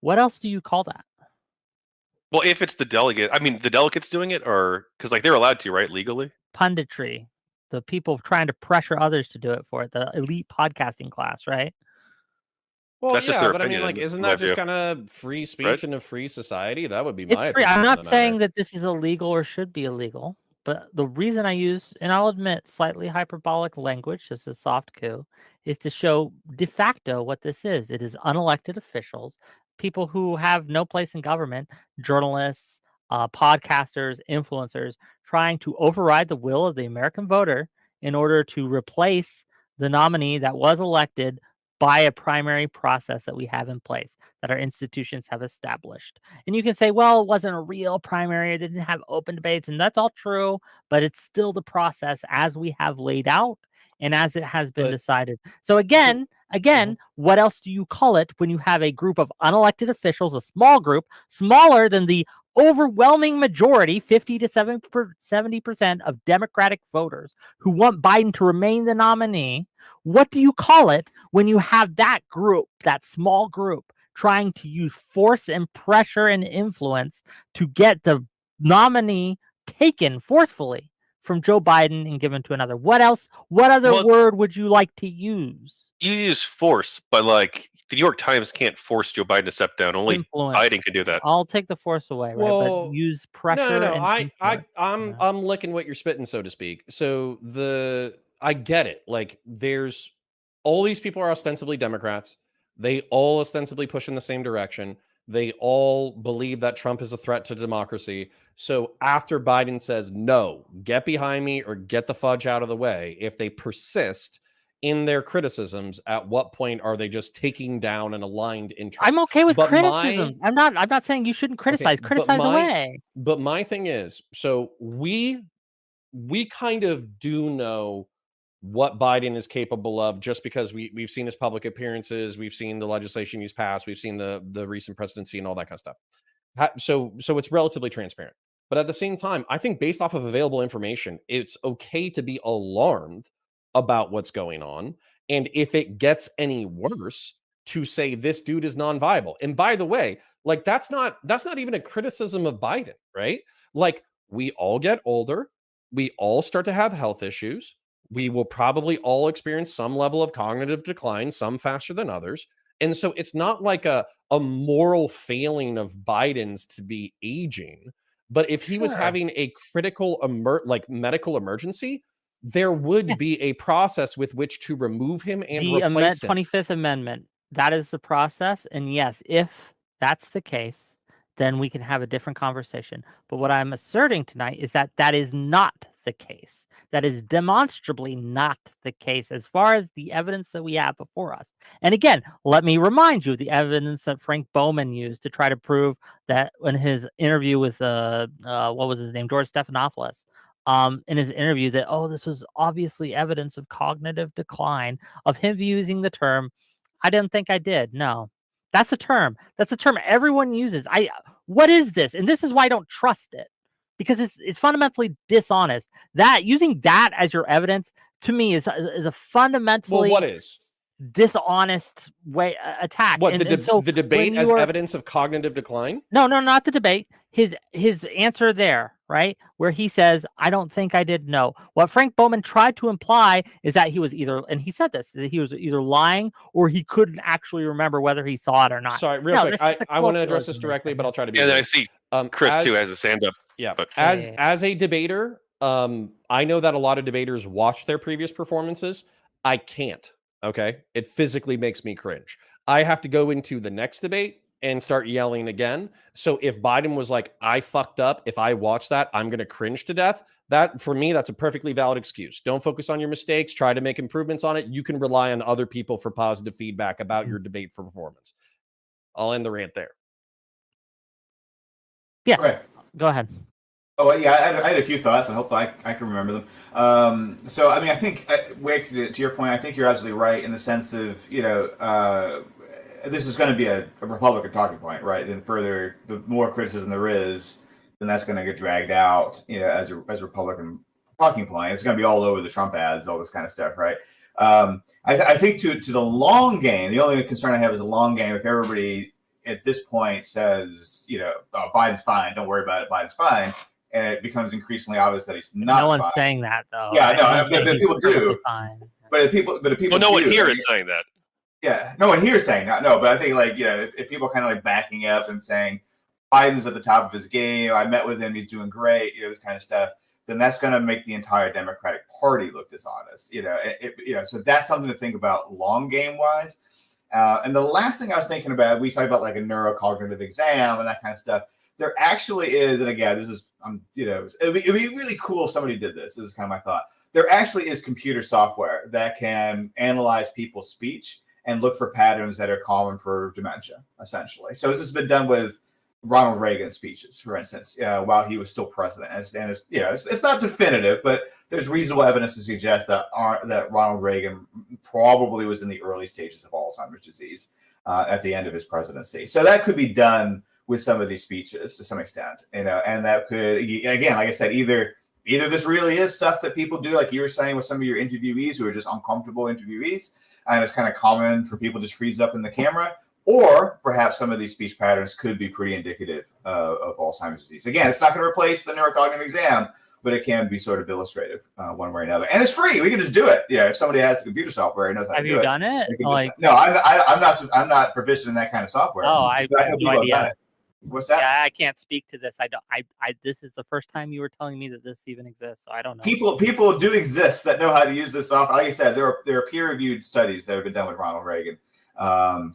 what else do you call that? Well, if it's the delegate, I mean, the delegates doing it, or because like they're allowed to, right, legally. Punditry, the people trying to pressure others to do it for it, the elite podcasting class, right? Well, That's just yeah, their but I mean, opinion, like, isn't in my that just view. kind of free speech Right? in a free society? That would be It's my free. opinion I'm on not the saying matter. that this is illegal or should be illegal, but the reason I use, and I'll admit, slightly hyperbolic language, just a soft coup, is to show de facto what this is. It is unelected officials, people who have no place in government, journalists, podcasters, influencers, trying to override the will of the American voter in order to replace the nominee that was elected by a primary process that we have in place, that our institutions have established. And you can say, well, it wasn't a real primary, it didn't have open debates, and that's all true, but it's still the process as we have laid out and as it has been But- decided. So again, what else do you call it when you have a group of unelected officials, a small group, smaller than the overwhelming majority, 50 to 70% of Democratic voters who want Biden to remain the nominee? What do you call it when you have that group, that small group, trying to use force and pressure and influence to get the nominee taken forcefully from Joe Biden and given to another? What else? What other word would you like to use? You use force, but like the New York Times can't force Joe Biden to step down. Only Influence. Biden can do that. I'll take the force away, right? Well, but use pressure. No. And I'm licking what you're spitting, so to speak. So I get it. Like, there's all these people are ostensibly Democrats. They all ostensibly push in the same direction. They all believe that Trump is a threat to democracy. So after Biden says, no, get behind me or get the fudge out of the way, if they persist in their criticisms, at what point are they just taking down an aligned interest? I'm okay with But criticisms. I'm not saying you shouldn't criticize. Okay, criticize away. But my thing is, so we kind of do know what Biden is capable of just because we've seen his public appearances, we've seen the legislation he's passed, we've seen the recent presidency and all that kind of stuff. So it's relatively transparent. But at the same time, I think based off of available information, it's okay to be alarmed about what's going on. And if it gets any worse, to say this dude is non-viable. And by the way, like that's not even a criticism of Biden, right? Like, we all get older, we all start to have health issues. We will probably all experience some level of cognitive decline, some faster than others. And so it's not like a moral failing of Biden's to be aging. But if he was having a critical medical emergency, there would be a process with which to remove him and replace him. 25th Amendment, that is the process. And yes, if that's the case, then we can have a different conversation. But what I'm asserting tonight is that that is not the case. That is demonstrably not the case as far as the evidence that we have before us. And again, let me remind you of the evidence that Frank Bowman used to try to prove that in his interview with what was his name, George Stephanopoulos, in his interview, that this was obviously evidence of cognitive decline, of him using the term, "I didn't think I did." No, that's a term. That's a term everyone uses. What is this? And this is why I don't trust it, because it's fundamentally dishonest. That using that as your evidence to me is a fundamentally Well, what is dishonest way attack. what So the debate when as you are- evidence of cognitive decline? No, not the debate. His answer there, right, where he says, "I don't think I did know." What Frank Bowman tried to imply is that he was either, and he said this, that he was either lying or he couldn't actually remember whether he saw it or not. Sorry, real quick. I want to address this directly, but I'll try to be Yeah, then I brief. see Chris too As- has a stand up. Yeah, But- as a debater, I know that a lot of debaters watch their previous performances. I can't. Okay, it physically makes me cringe. I have to go into the next debate and start yelling again. So if Biden was like, "I fucked up," if I watch that, I'm going to cringe to death. That, for me, that's a perfectly valid excuse. Don't focus on your mistakes. Try to make improvements on it. You can rely on other people for positive feedback about your debate for performance. I'll end the rant there. Yeah, Right. go ahead. Oh, yeah, I had a few thoughts. I hope I can remember them. So, I mean, I think, Wick, to your point, I think you're absolutely right in the sense of, this is going to be a Republican talking point, right? Then further, the more criticism there is, then that's going to get dragged out, as a Republican talking point. It's going to be all over the Trump ads, all this kind of stuff, right? I think to the long game, the only concern I have is the long game. If everybody at this point says, Biden's fine, don't worry about it, Biden's fine, and it becomes increasingly obvious that he's not. No one's fine. saying that, though. Yeah, right? no, No one's saying people he's do. perfectly fine. But if people Well, no one do, here I is mean, saying that. yeah, no one here is saying that. No, but I think if people are kind of like backing up and saying Biden's at the top of his game, I met with him, he's doing great, this kind of stuff, then that's going to make the entire Democratic Party look dishonest. So that's something to think about long game wise. And the last thing I was thinking about, we talked about like a neurocognitive exam and that kind of stuff. There actually is, and again, this is, it'd be really cool if somebody did this. This is kind of my thought. There actually is computer software that can analyze people's speech and look for patterns that are common for dementia, essentially. So this has been done with Ronald Reagan's speeches, for instance, while he was still president. And it's not definitive, but there's reasonable evidence to suggest that Ronald Reagan probably was in the early stages of Alzheimer's disease at the end of his presidency. So that could be done with some of these speeches to some extent, and that could, again, like I said, either this really is stuff that people do, like you were saying with some of your interviewees who are just uncomfortable interviewees, and it's kind of common for people to just freeze up in the camera, or perhaps some of these speech patterns could be pretty indicative of Alzheimer's disease. Again, it's not going to replace the neurocognitive exam, but it can be sort of illustrative one way or another. And it's free. We can just do it. If somebody has the computer software and knows how to do it. Have you done it? No, I'm not proficient in that kind of software. Oh, I have no idea. What's that? Yeah, I can't speak to this. This is the first time you were telling me that this even exists, so I don't know. People do exist that know how to use this software. Like I said, there are peer-reviewed studies that have been done with Ronald Reagan,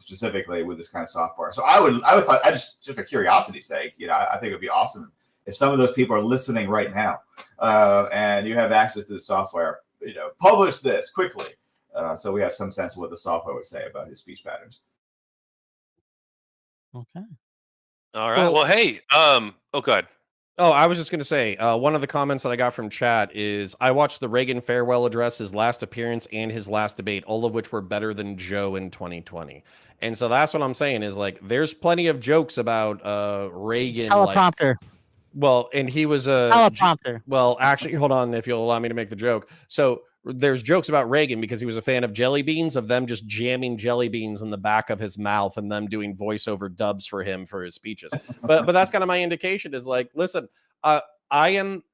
specifically with this kind of software. So I would thought, just for curiosity's sake, I think it would be awesome if some of those people are listening right now, and you have access to the software. Publish this quickly, so we have some sense of what the software would say about his speech patterns. Okay. All right. Well, hey. Oh, go ahead. Oh, I was just going to say, one of the comments that I got from chat is, I watched the Reagan farewell address, his last appearance, and his last debate, all of which were better than Joe in 2020. And so that's what I'm saying is, like, there's plenty of jokes about Reagan. Teleprompter. And he was a teleprompter. Well, actually, hold on, if you'll allow me to make the joke. So there's jokes about Reagan because he was a fan of jelly beans, of them just jamming jelly beans in the back of his mouth and them doing voiceover dubs for him for his speeches. But that's kind of my indication is like, listen, I am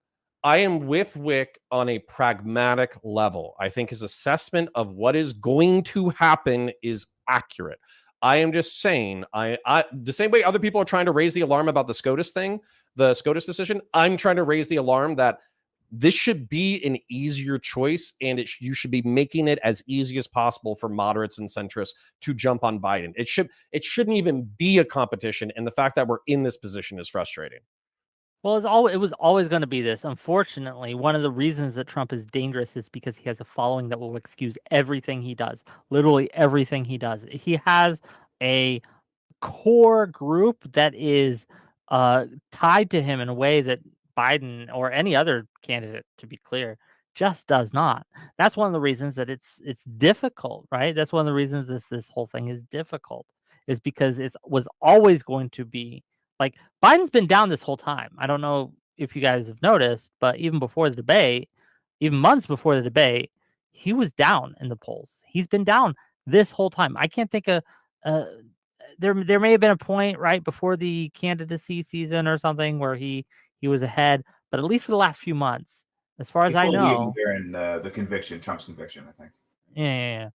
with Wick on a pragmatic level. I think his assessment of what is going to happen is accurate. I am just saying, I the same way other people are trying to raise the alarm about the SCOTUS thing, the SCOTUS decision, I'm trying to raise the alarm that this should be an easier choice, and you should be making it as easy as possible for moderates and centrists to jump on Biden. It shouldn't even be a competition, and the fact that we're in this position is frustrating. Well, it was always going to be this. Unfortunately, one of the reasons that Trump is dangerous is because he has a following that will excuse everything he does, literally everything he does. He has a core group that is tied to him in a way that Biden or any other candidate, to be clear, just does not. That's one of the reasons that it's difficult, right? That's one of the reasons this whole thing is difficult, is because it was always going to be like Biden's been down this whole time. I don't know if you guys have noticed, but even before the debate, even months before the debate, he was down in the polls. He's been down this whole time. I can't think of there may have been a point right before the candidacy season or something where he was ahead, but at least for the last few months, as far as I know, during the conviction, Trump's conviction, I think. yeah.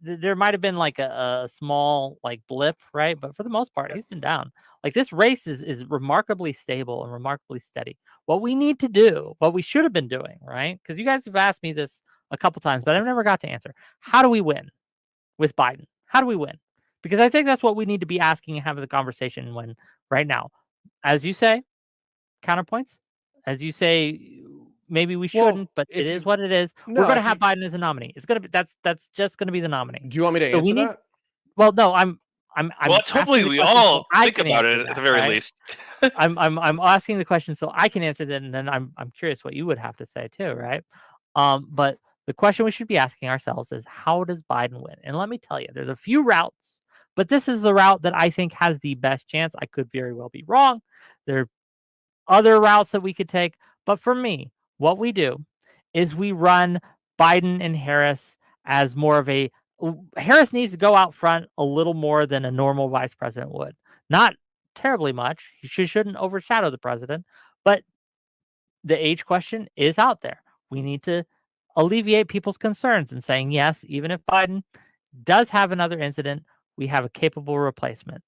There might have been like a small like blip, right? But for the most part, he's been down. Like this race is remarkably stable and remarkably steady. What we need to do, what we should have been doing, right? Because you guys have asked me this a couple times, but I've never got to answer. How do we win with Biden? How do we win? Because I think that's what we need to be asking and having the conversation when right now. As you say, counterpoints. As you say, maybe we shouldn't, but it is what it is. No, we're going to have Biden as a nominee. It's going to be that's just going to be the nominee. Do you want me to answer that? Well, no, I'm. Well, let's hopefully we all think about it at the very least. I'm asking the question so I can answer that, and then I'm curious what you would have to say too, right? But the question we should be asking ourselves is, how does Biden win? And let me tell you, there's a few routes, but this is the route that I think has the best chance. I could very well be wrong. There are other routes that we could take, but for me, what we do is we run Biden and Harris as more of a Harris needs to go out front a little more than a normal vice president would. Not terribly much. She shouldn't overshadow the president, but the age question is out there. We need to alleviate people's concerns and saying, yes, even if Biden does have another incident, we have a capable replacement.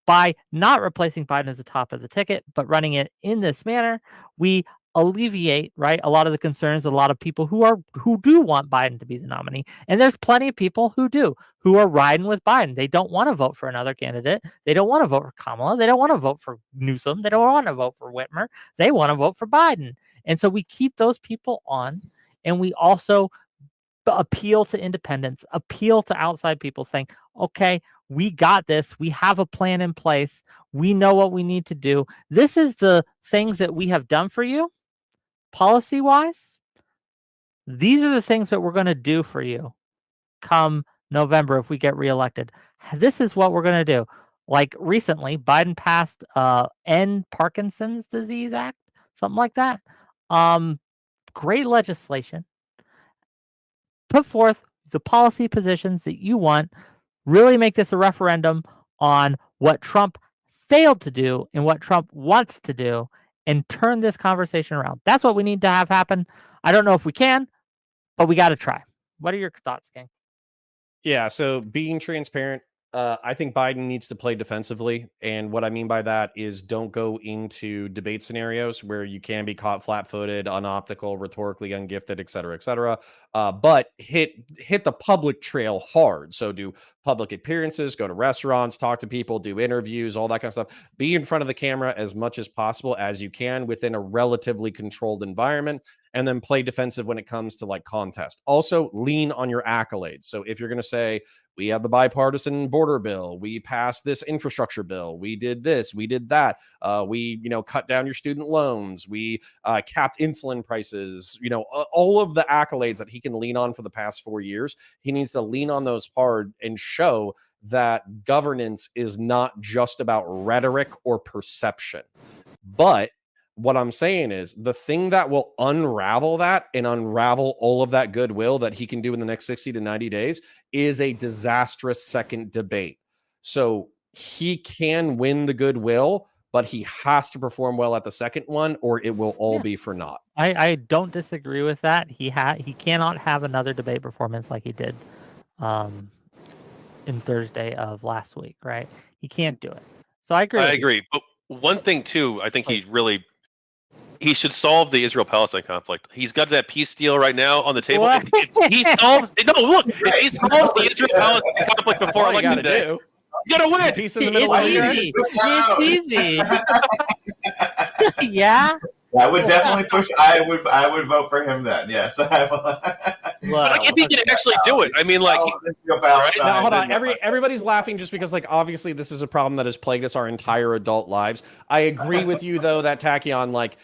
By not replacing Biden as the top of the ticket, but running it in this manner, we alleviate, right, a lot of the concerns of a lot of people who do want Biden to be the nominee. And there's plenty of people who are riding with Biden. They don't want to vote for another candidate. They don't want to vote for Kamala. They don't want to vote for Newsom. They don't want to vote for Whitmer. They want to vote for Biden. And so we keep those people on, and we also appeal to independents, appeal to outside people saying, okay, we got this. We have a plan in place. We know what we need to do. This is the things that we have done for you, policy-wise. These are the things that we're going to do for you come November if we get reelected. This is what we're going to do. Like recently, Biden passed End Parkinson's Disease Act, something like that. Great legislation. Put forth the policy positions that you want. Really make this a referendum on what Trump failed to do and what Trump wants to do, and turn this conversation around. That's what we need to have happen. I don't know if we can, but we got to try. What are your thoughts, King? Yeah, so being transparent, I think Biden needs to play defensively. And what I mean by that is don't go into debate scenarios where you can be caught flat-footed, unoptical, rhetorically ungifted, et cetera, but hit the public trail hard. So do public appearances, go to restaurants, talk to people, do interviews, all that kind of stuff. Be in front of the camera as much as possible as you can within a relatively controlled environment, and then play defensive when it comes to like contest. Also, lean on your accolades. So if you're going to say, we have the bipartisan border bill, we passed this infrastructure bill, we did this, we did that, we cut down your student loans, we capped insulin prices, all of the accolades that he can lean on for the past 4 years, he needs to lean on those hard and show that governance is not just about rhetoric or perception. But what I'm saying is the thing that will unravel that and unravel all of that goodwill that he can do in the next 60 to 90 days is a disastrous second debate. So he can win the goodwill, but he has to perform well at the second one, or it will all be for naught. I don't disagree with that. He cannot have another debate performance like he did in Thursday of last week, right? He can't do it. So I agree. I agree. But one thing too, I think he should solve the Israel-Palestine conflict. He's got that peace deal right now on the table. If he solves the Israel-Palestine conflict before election day, you gotta win. Peace in the middle of the easy. It's easy. Yeah. That would definitely push. I would vote for him then. Yes. I will. But like, if he can actually do it, I mean, like, right? Now, hold on. Everybody's laughing just because, like, obviously this is a problem that has plagued us our entire adult lives. I agree with you, though, that Tachyon, like,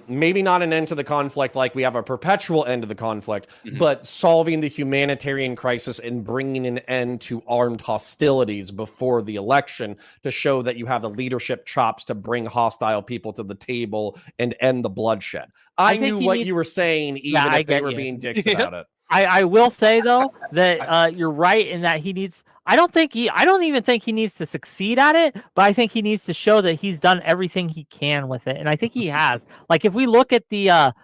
maybe not an end to the conflict, like we have a perpetual end to the conflict, but solving the humanitarian crisis and bringing an end to armed hostilities before the election to show that you have the leadership chops to bring hostile people to the table and end the bloodshed. I knew what you were saying, even if they were being dicks about it. I will say though that you're right in that he needs. I don't even think he needs to succeed at it, but I think he needs to show that he's done everything he can with it, and I think he has. Like if we look at if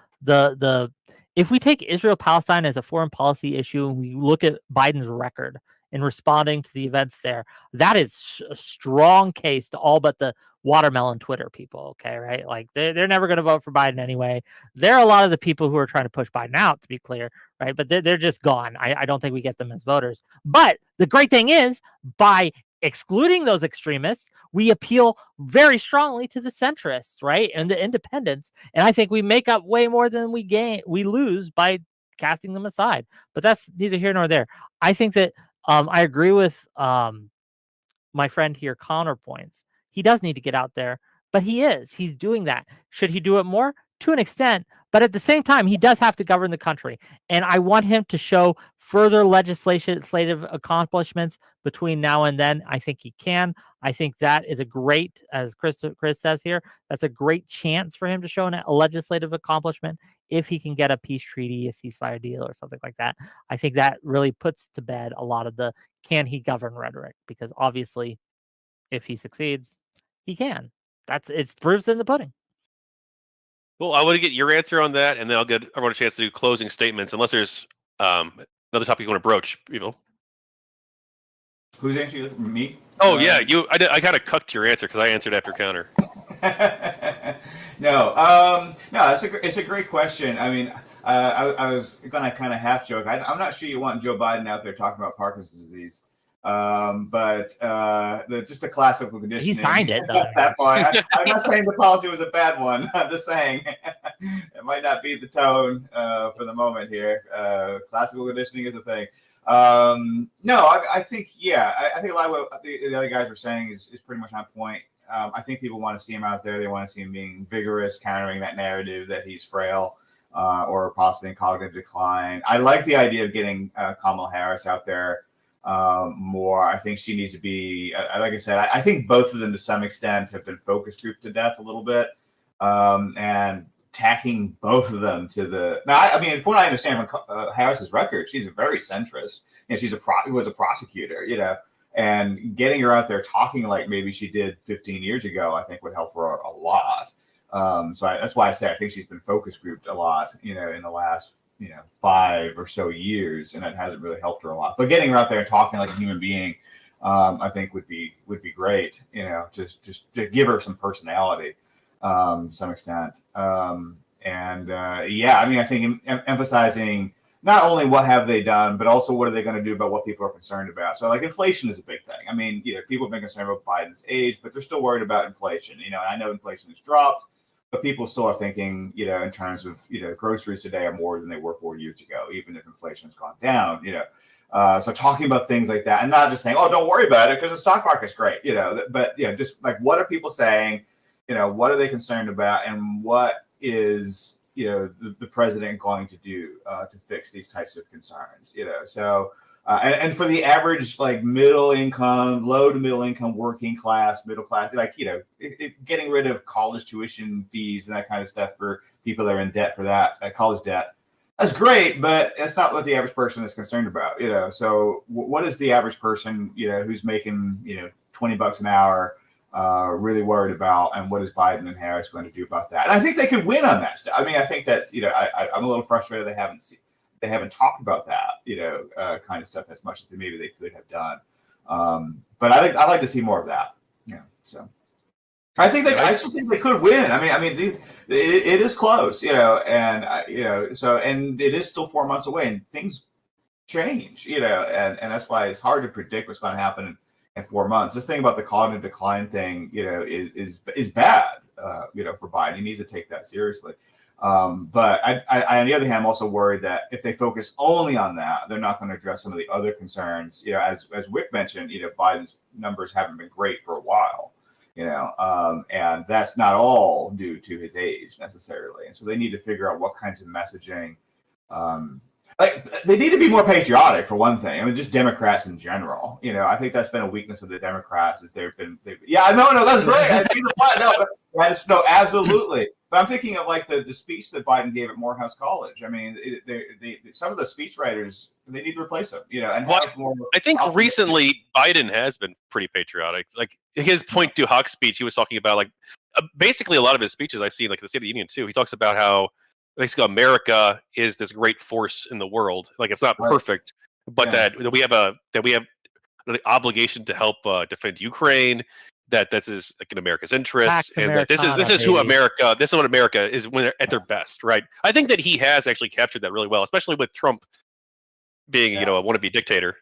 we take Israel Palestine as a foreign policy issue and we look at Biden's record in responding to the events there, that is a strong case to all but the watermelon Twitter people. Okay, right? Like they're never going to vote for Biden anyway. There are a lot of the people who are trying to push Biden out, to be clear, right? But they're just gone. I don't think we get them as voters. But the great thing is, by excluding those extremists, we appeal very strongly to the centrists, right? And the independents. And I think we make up way more than we lose by casting them aside. But that's neither here nor there. I think that I agree with my friend here, Counterpoints. He does need to get out there, but he's doing that. Should he do it more? To an extent, but at the same time, he does have to govern the country. And I want him to show further legislative accomplishments between now and then. I think he can. I think that is a great, as Chris says here, that's a great chance for him to show a legislative accomplishment if he can get a peace treaty, a ceasefire deal, or something like that. I think that really puts to bed a lot of the can he govern rhetoric, because obviously if he succeeds, he can. It's proofs in the pudding. Well, I want to get your answer on that, and then I'll get everyone a chance to do closing statements, unless there's another topic you want to broach, people. Who's answering? Me? Oh, yeah, you. I kind of cucked your answer because I answered after counter. No, it's a great question. I mean, I was going to kind of half joke. I'm not sure you want Joe Biden out there talking about Parkinson's disease. But just a classical conditioning. He signed it. That point. I'm not saying the policy was a bad one. I'm just saying it might not be the tone for the moment here. Classical conditioning is a thing. No, I think I think a lot of what the other guys were saying is pretty much on point. I think people want to see him out there. They want to see him being vigorous, countering that narrative that he's frail or possibly in cognitive decline. I like the idea of getting Kamala Harris out there more. I think she needs to be, like I said, I think both of them to some extent have been focus grouped to death a little bit, and tacking both of them to the. Now, I mean, from what I understand from Harris's record, she's a very centrist. You know, she's who was a prosecutor, you know, and getting her out there talking like maybe she did 15 years ago, I think would help her a lot. So that's why I say I think she's been focus grouped a lot, you know, in the last 5 or so years, and it hasn't really helped her a lot. But getting her out there and talking like a human being, I think would be great. You know, just to give her some personality to some extent. I mean, I think emphasizing not only what have they done, but also what are they going to do about what people are concerned about. So, like, inflation is a big thing. I mean, people have been concerned about Biden's age, but they're still worried about inflation. And I know inflation has dropped, but people still are thinking, in terms of, groceries today are more than they were 4 years ago, even if inflation has gone down, So talking about things like that and not just saying, oh, don't worry about it because the stock market's great, but, just like, what are people saying? What are they concerned about? And what is, the president going to do to fix these types of concerns, So, and for the average, like, middle income, low to middle income, working class, middle class, like, getting rid of college tuition fees and that kind of stuff for people that are in debt for that college debt. That's great, but that's not what the average person is concerned about, So what is the average person, who's making, $20 an hour, really worried about, and what is Biden and Harris going to do about that? And I think they could win on that stuff. I mean, I think that's, I'm a little frustrated they haven't talked about that, kind of stuff as much as maybe they could have done. But I'd like to see more of that. So I still think they could win. I mean, it is close, and so, and it is still 4 months away, and things change, and that's why it's hard to predict what's going to happen in 4 months. This thing about the cognitive decline thing, is bad. for Biden. He needs to take that seriously. But I, on the other hand, I'm also worried that if they focus only on that, they're not going to address some of the other concerns. As Wick mentioned, Biden's numbers haven't been great for a while. And that's not all due to his age necessarily. And so they need to figure out what kinds of messaging. They need to be more patriotic for one thing. I mean, just Democrats in general. I think that's been a weakness of the Democrats. Is no, that's great. I see the point. No, absolutely. But I'm thinking of the speech that Biden gave at Morehouse College. I mean, some of the speechwriters, they need to replace them. And have more. I think recently Biden has been pretty patriotic. Like his Point du Hoc speech, he was talking about basically a lot of his speeches I've seen, like the State of the Union too. He talks about how basically America is this great force in the world. Like it's not perfect, but that we have an obligation to help defend Ukraine. This is in America's interest, and that this is who America. This is what America is when they're at their best, right? I think that he has actually captured that really well, especially with Trump being a wannabe dictator.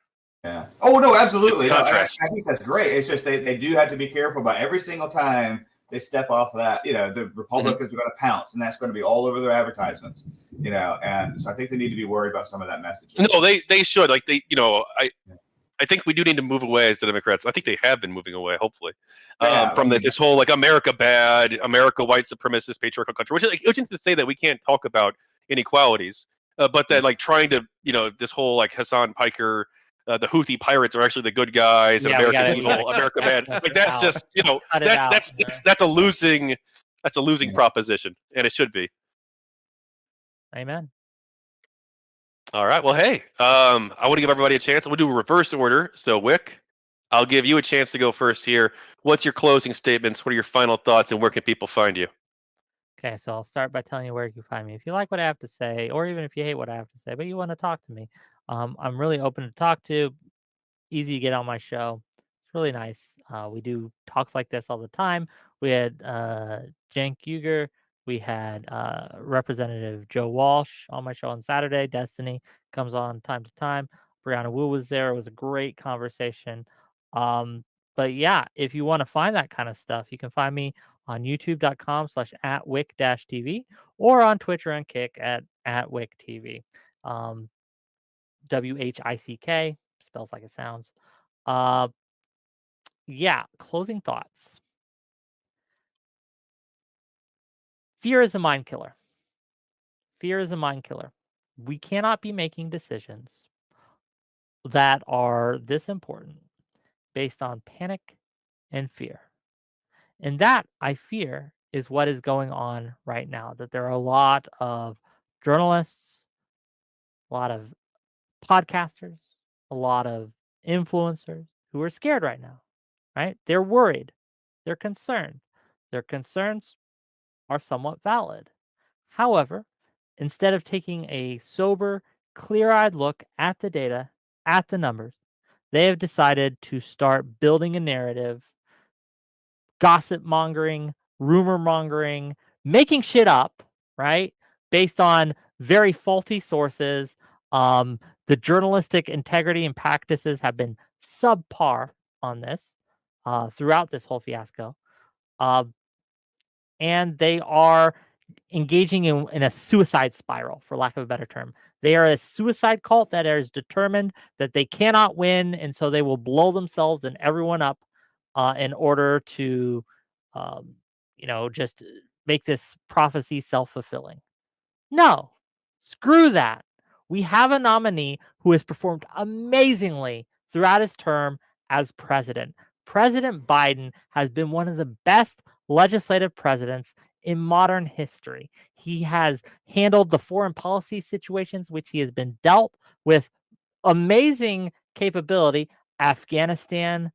Yeah. Oh no, absolutely. No, I think that's great. It's just they do have to be careful about every single time they step off of that. The Republicans are going to pounce, and that's going to be all over their advertisements. And so I think they need to be worried about some of that message. No, they should. I think we do need to move away as the Democrats. I think they have been moving away, hopefully, from this whole America bad, America white supremacist patriarchal country, which is to say that we can't talk about inequalities, but that trying to this whole Hassan Piker, the Houthi pirates are actually the good guys, and America's evil, America bad. That's just that's a losing proposition, and it should be. Amen. All right. Well, hey, I want to give everybody a chance. We'll do a reverse order. So, Wick, I'll give you a chance to go first here. What's your closing statements? What are your final thoughts, and where can people find you? Okay, so I'll start by telling you where you can find me. If you like what I have to say, or even if you hate what I have to say, but you want to talk to me, I'm really open to talk to. Easy to get on my show. It's really nice. We do talks like this all the time. We had Cenk Uygur. We had Representative Joe Walsh on my show on Saturday. Destiny comes on time to time. Brianna Wu was there. It was a great conversation. But yeah, if you want to find that kind of stuff, you can find me on youtube.com/@wick-tv or on Twitter and Kick at @wicktv. WHICK, spells like it sounds. Yeah, closing thoughts. Fear is a mind killer. Fear is a mind killer. We cannot be making decisions that are this important based on panic and fear. And that, I fear, is what is going on right now. That there are a lot of journalists, a lot of podcasters, a lot of influencers who are scared right now, right? They're worried. They're concerned. Their concerns are somewhat valid. However, instead of taking a sober, clear-eyed look at the data, at the numbers, they have decided to start building a narrative, gossip mongering, rumor mongering, making shit up, right? Based on very faulty sources. The journalistic integrity and practices have been subpar on this throughout this whole fiasco. And they are engaging in a suicide spiral, for lack of a better term. They are a suicide cult that is determined that they cannot win, and so they will blow themselves and everyone up in order to, just make this prophecy self-fulfilling. No, screw that. We have a nominee who has performed amazingly throughout his term as president. President Biden has been one of the best legislative presidents in modern history. He has handled the foreign policy situations which he has been dealt with amazing capability. Afghanistan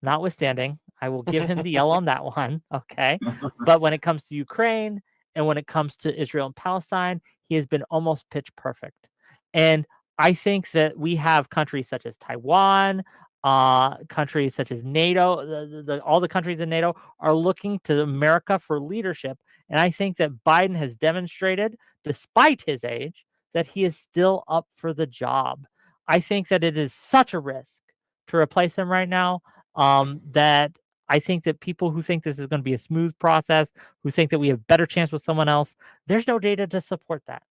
notwithstanding, I will give him the L on that one. Okay. But when it comes to Ukraine and when it comes to Israel and Palestine, he has been almost pitch perfect. And I think that we have countries such as Taiwan, countries such as NATO, all the countries in NATO are looking to America for leadership. And I think that Biden has demonstrated, despite his age, that he is still up for the job. I think that it is such a risk to replace him right now that I think that people who think this is going to be a smooth process, who think that we have better chance with someone else, there's no data to support that.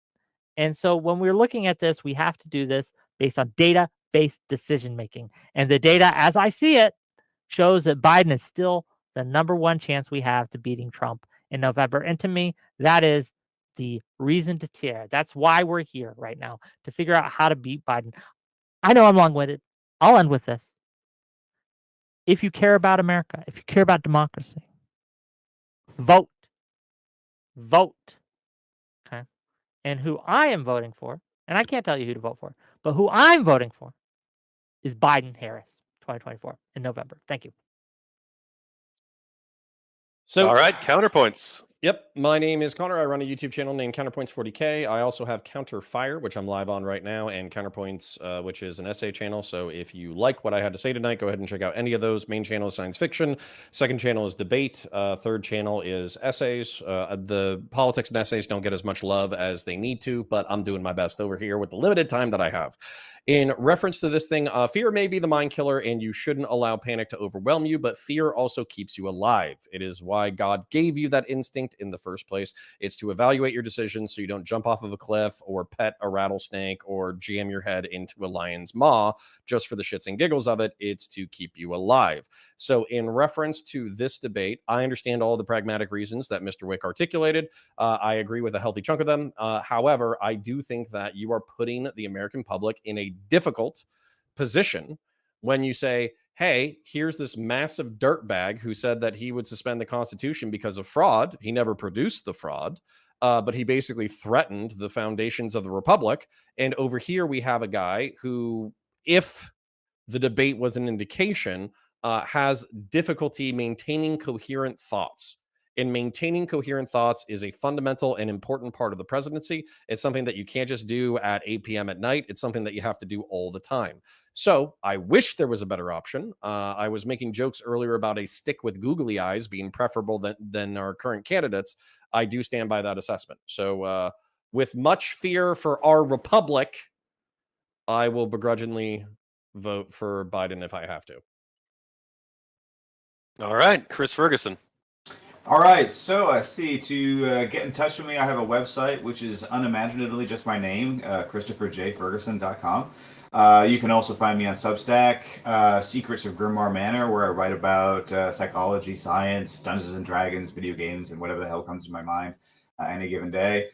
And so when we're looking at this, we have to do this based on data-based decision making. And the data, as I see it, shows that Biden is still the number one chance we have to beating Trump in November. And to me, that is the reason to tear. That's why we're here right now, to figure out how to beat Biden. I know I'm long-winded. I'll end with this. If you care about America, if you care about democracy, vote. Vote. Okay. And who I am voting for, and I can't tell you who to vote for, but who I'm voting for is Biden-Harris 2024 in November. Thank you. So, All right, counterpoints. Yep, my name is Connor. I run a YouTube channel named Counterpoints 40K. I also have Counterfire, which I'm live on right now, and Counterpoints, which is an essay channel. So if you like what I had to say tonight, go ahead and check out any of those. Main channel is science fiction. Second channel is debate. Third channel is essays. The politics and essays don't get as much love as they need to, but I'm doing my best over here with the limited time that I have. In reference to this thing, fear may be the mind killer, and you shouldn't allow panic to overwhelm you, but fear also keeps you alive. It is why God gave you that instinct in the first place. It's to evaluate your decisions so you don't jump off of a cliff or pet a rattlesnake or jam your head into a lion's maw just for the shits and giggles of it. It's to keep you alive. So in reference to this debate, I understand all the pragmatic reasons that Mr. Wick articulated. I agree with a healthy chunk of them. However, I do think that you are putting the American public in a difficult position when you say, hey, here's this massive dirtbag who said that he would suspend the Constitution because of fraud. He never produced the fraud, but he basically threatened the foundations of the Republic. And over here, we have a guy who, if the debate was an indication, has difficulty maintaining coherent thoughts. And maintaining coherent thoughts is a fundamental and important part of the presidency. It's something that you can't just do at 8 p.m. at night. It's something that you have to do all the time. So I wish there was a better option. I was making jokes earlier about a stick with googly eyes being preferable than our current candidates. I do stand by that assessment. So with much fear for our republic, I will begrudgingly vote for Biden if I have to. All right, Chris Ferguson. All right, so I see to get in touch with me, I have a website, which is unimaginatively just my name, ChristopherJFerguson.com. You can also find me on Substack, Secrets of Grimoire Manor, where I write about psychology, science, Dungeons and Dragons, video games, and whatever the hell comes to my mind any given day.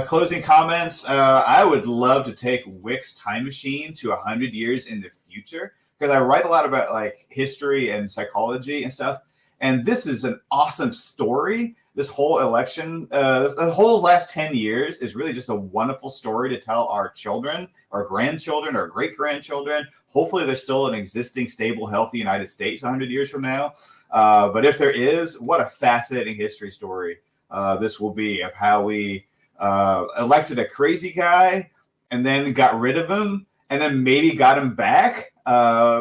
Closing comments, I would love to take Wick's time machine to 100 years in the future, because I write a lot about like history and psychology and stuff. And this is an awesome story. This whole election, the whole last 10 years is really just a wonderful story to tell our children, our grandchildren, our great-grandchildren. Hopefully there's still an existing, stable, healthy United States 100 years from now. But if there is, what a fascinating history story this will be, of how we elected a crazy guy and then got rid of him and then maybe got him back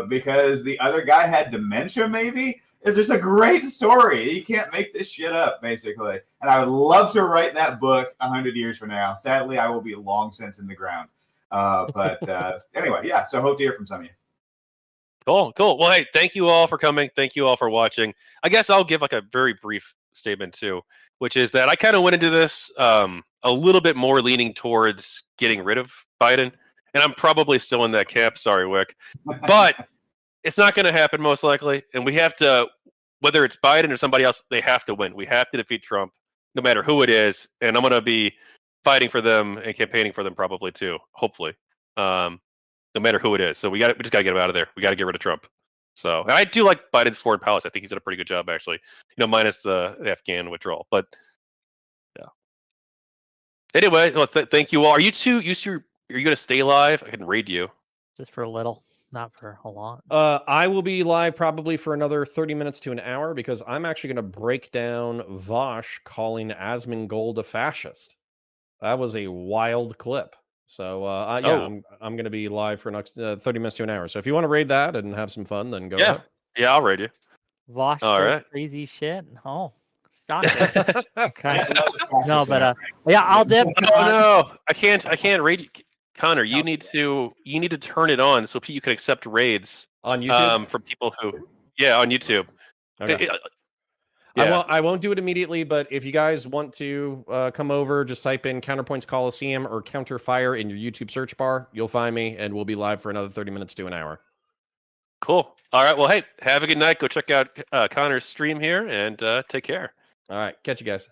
because the other guy had dementia, maybe. It's just a great story. You can't make this shit up, basically. And I would love to write that book 100 years from now. Sadly, I will be long since in the ground. Anyway, yeah, so hope to hear from some of you. Cool. Well, hey, thank you all for coming. Thank you all for watching. I guess I'll give like a very brief statement too, which is that I kind of went into this a little bit more leaning towards getting rid of Biden. And I'm probably still in that camp. Sorry, Wick. But it's not going to happen most likely. And we have to, whether it's Biden or somebody else, they have to win. We have to defeat Trump, no matter who it is. And I'm going to be fighting for them and campaigning for them probably too, hopefully, no matter who it is. So we just got to get him out of there. We got to get rid of Trump. So and I do like Biden's foreign policy. I think he's done a pretty good job, actually, minus the Afghan withdrawal. But yeah. Anyway, well, thank you all. Are you going to stay live? I can raid you. Just for a little, not for a lot. I will be live probably for another 30 minutes to an hour because I'm actually going to break down Vosh calling Asmongold a fascist. That was a wild clip. So I'm going to be live for next 30 minutes to an hour. So if you want to raid that and have some fun, then go ahead. Yeah, I'll raid you. Vosh all right. Crazy shit. Oh, shocking. Okay. No, but yeah, I'll dip. Oh no, I can't raid you. Connor, you need to turn it on so you can accept raids On YouTube? from people who, on YouTube. Okay. Yeah. I won't do it immediately, but if you guys want to come over, just type in Counterpoints Coliseum or Counterfire in your YouTube search bar. You'll find me, and we'll be live for another 30 minutes to an hour. Cool. All right. Well, hey, have a good night. Go check out Connor's stream here, and take care. All right. Catch you guys.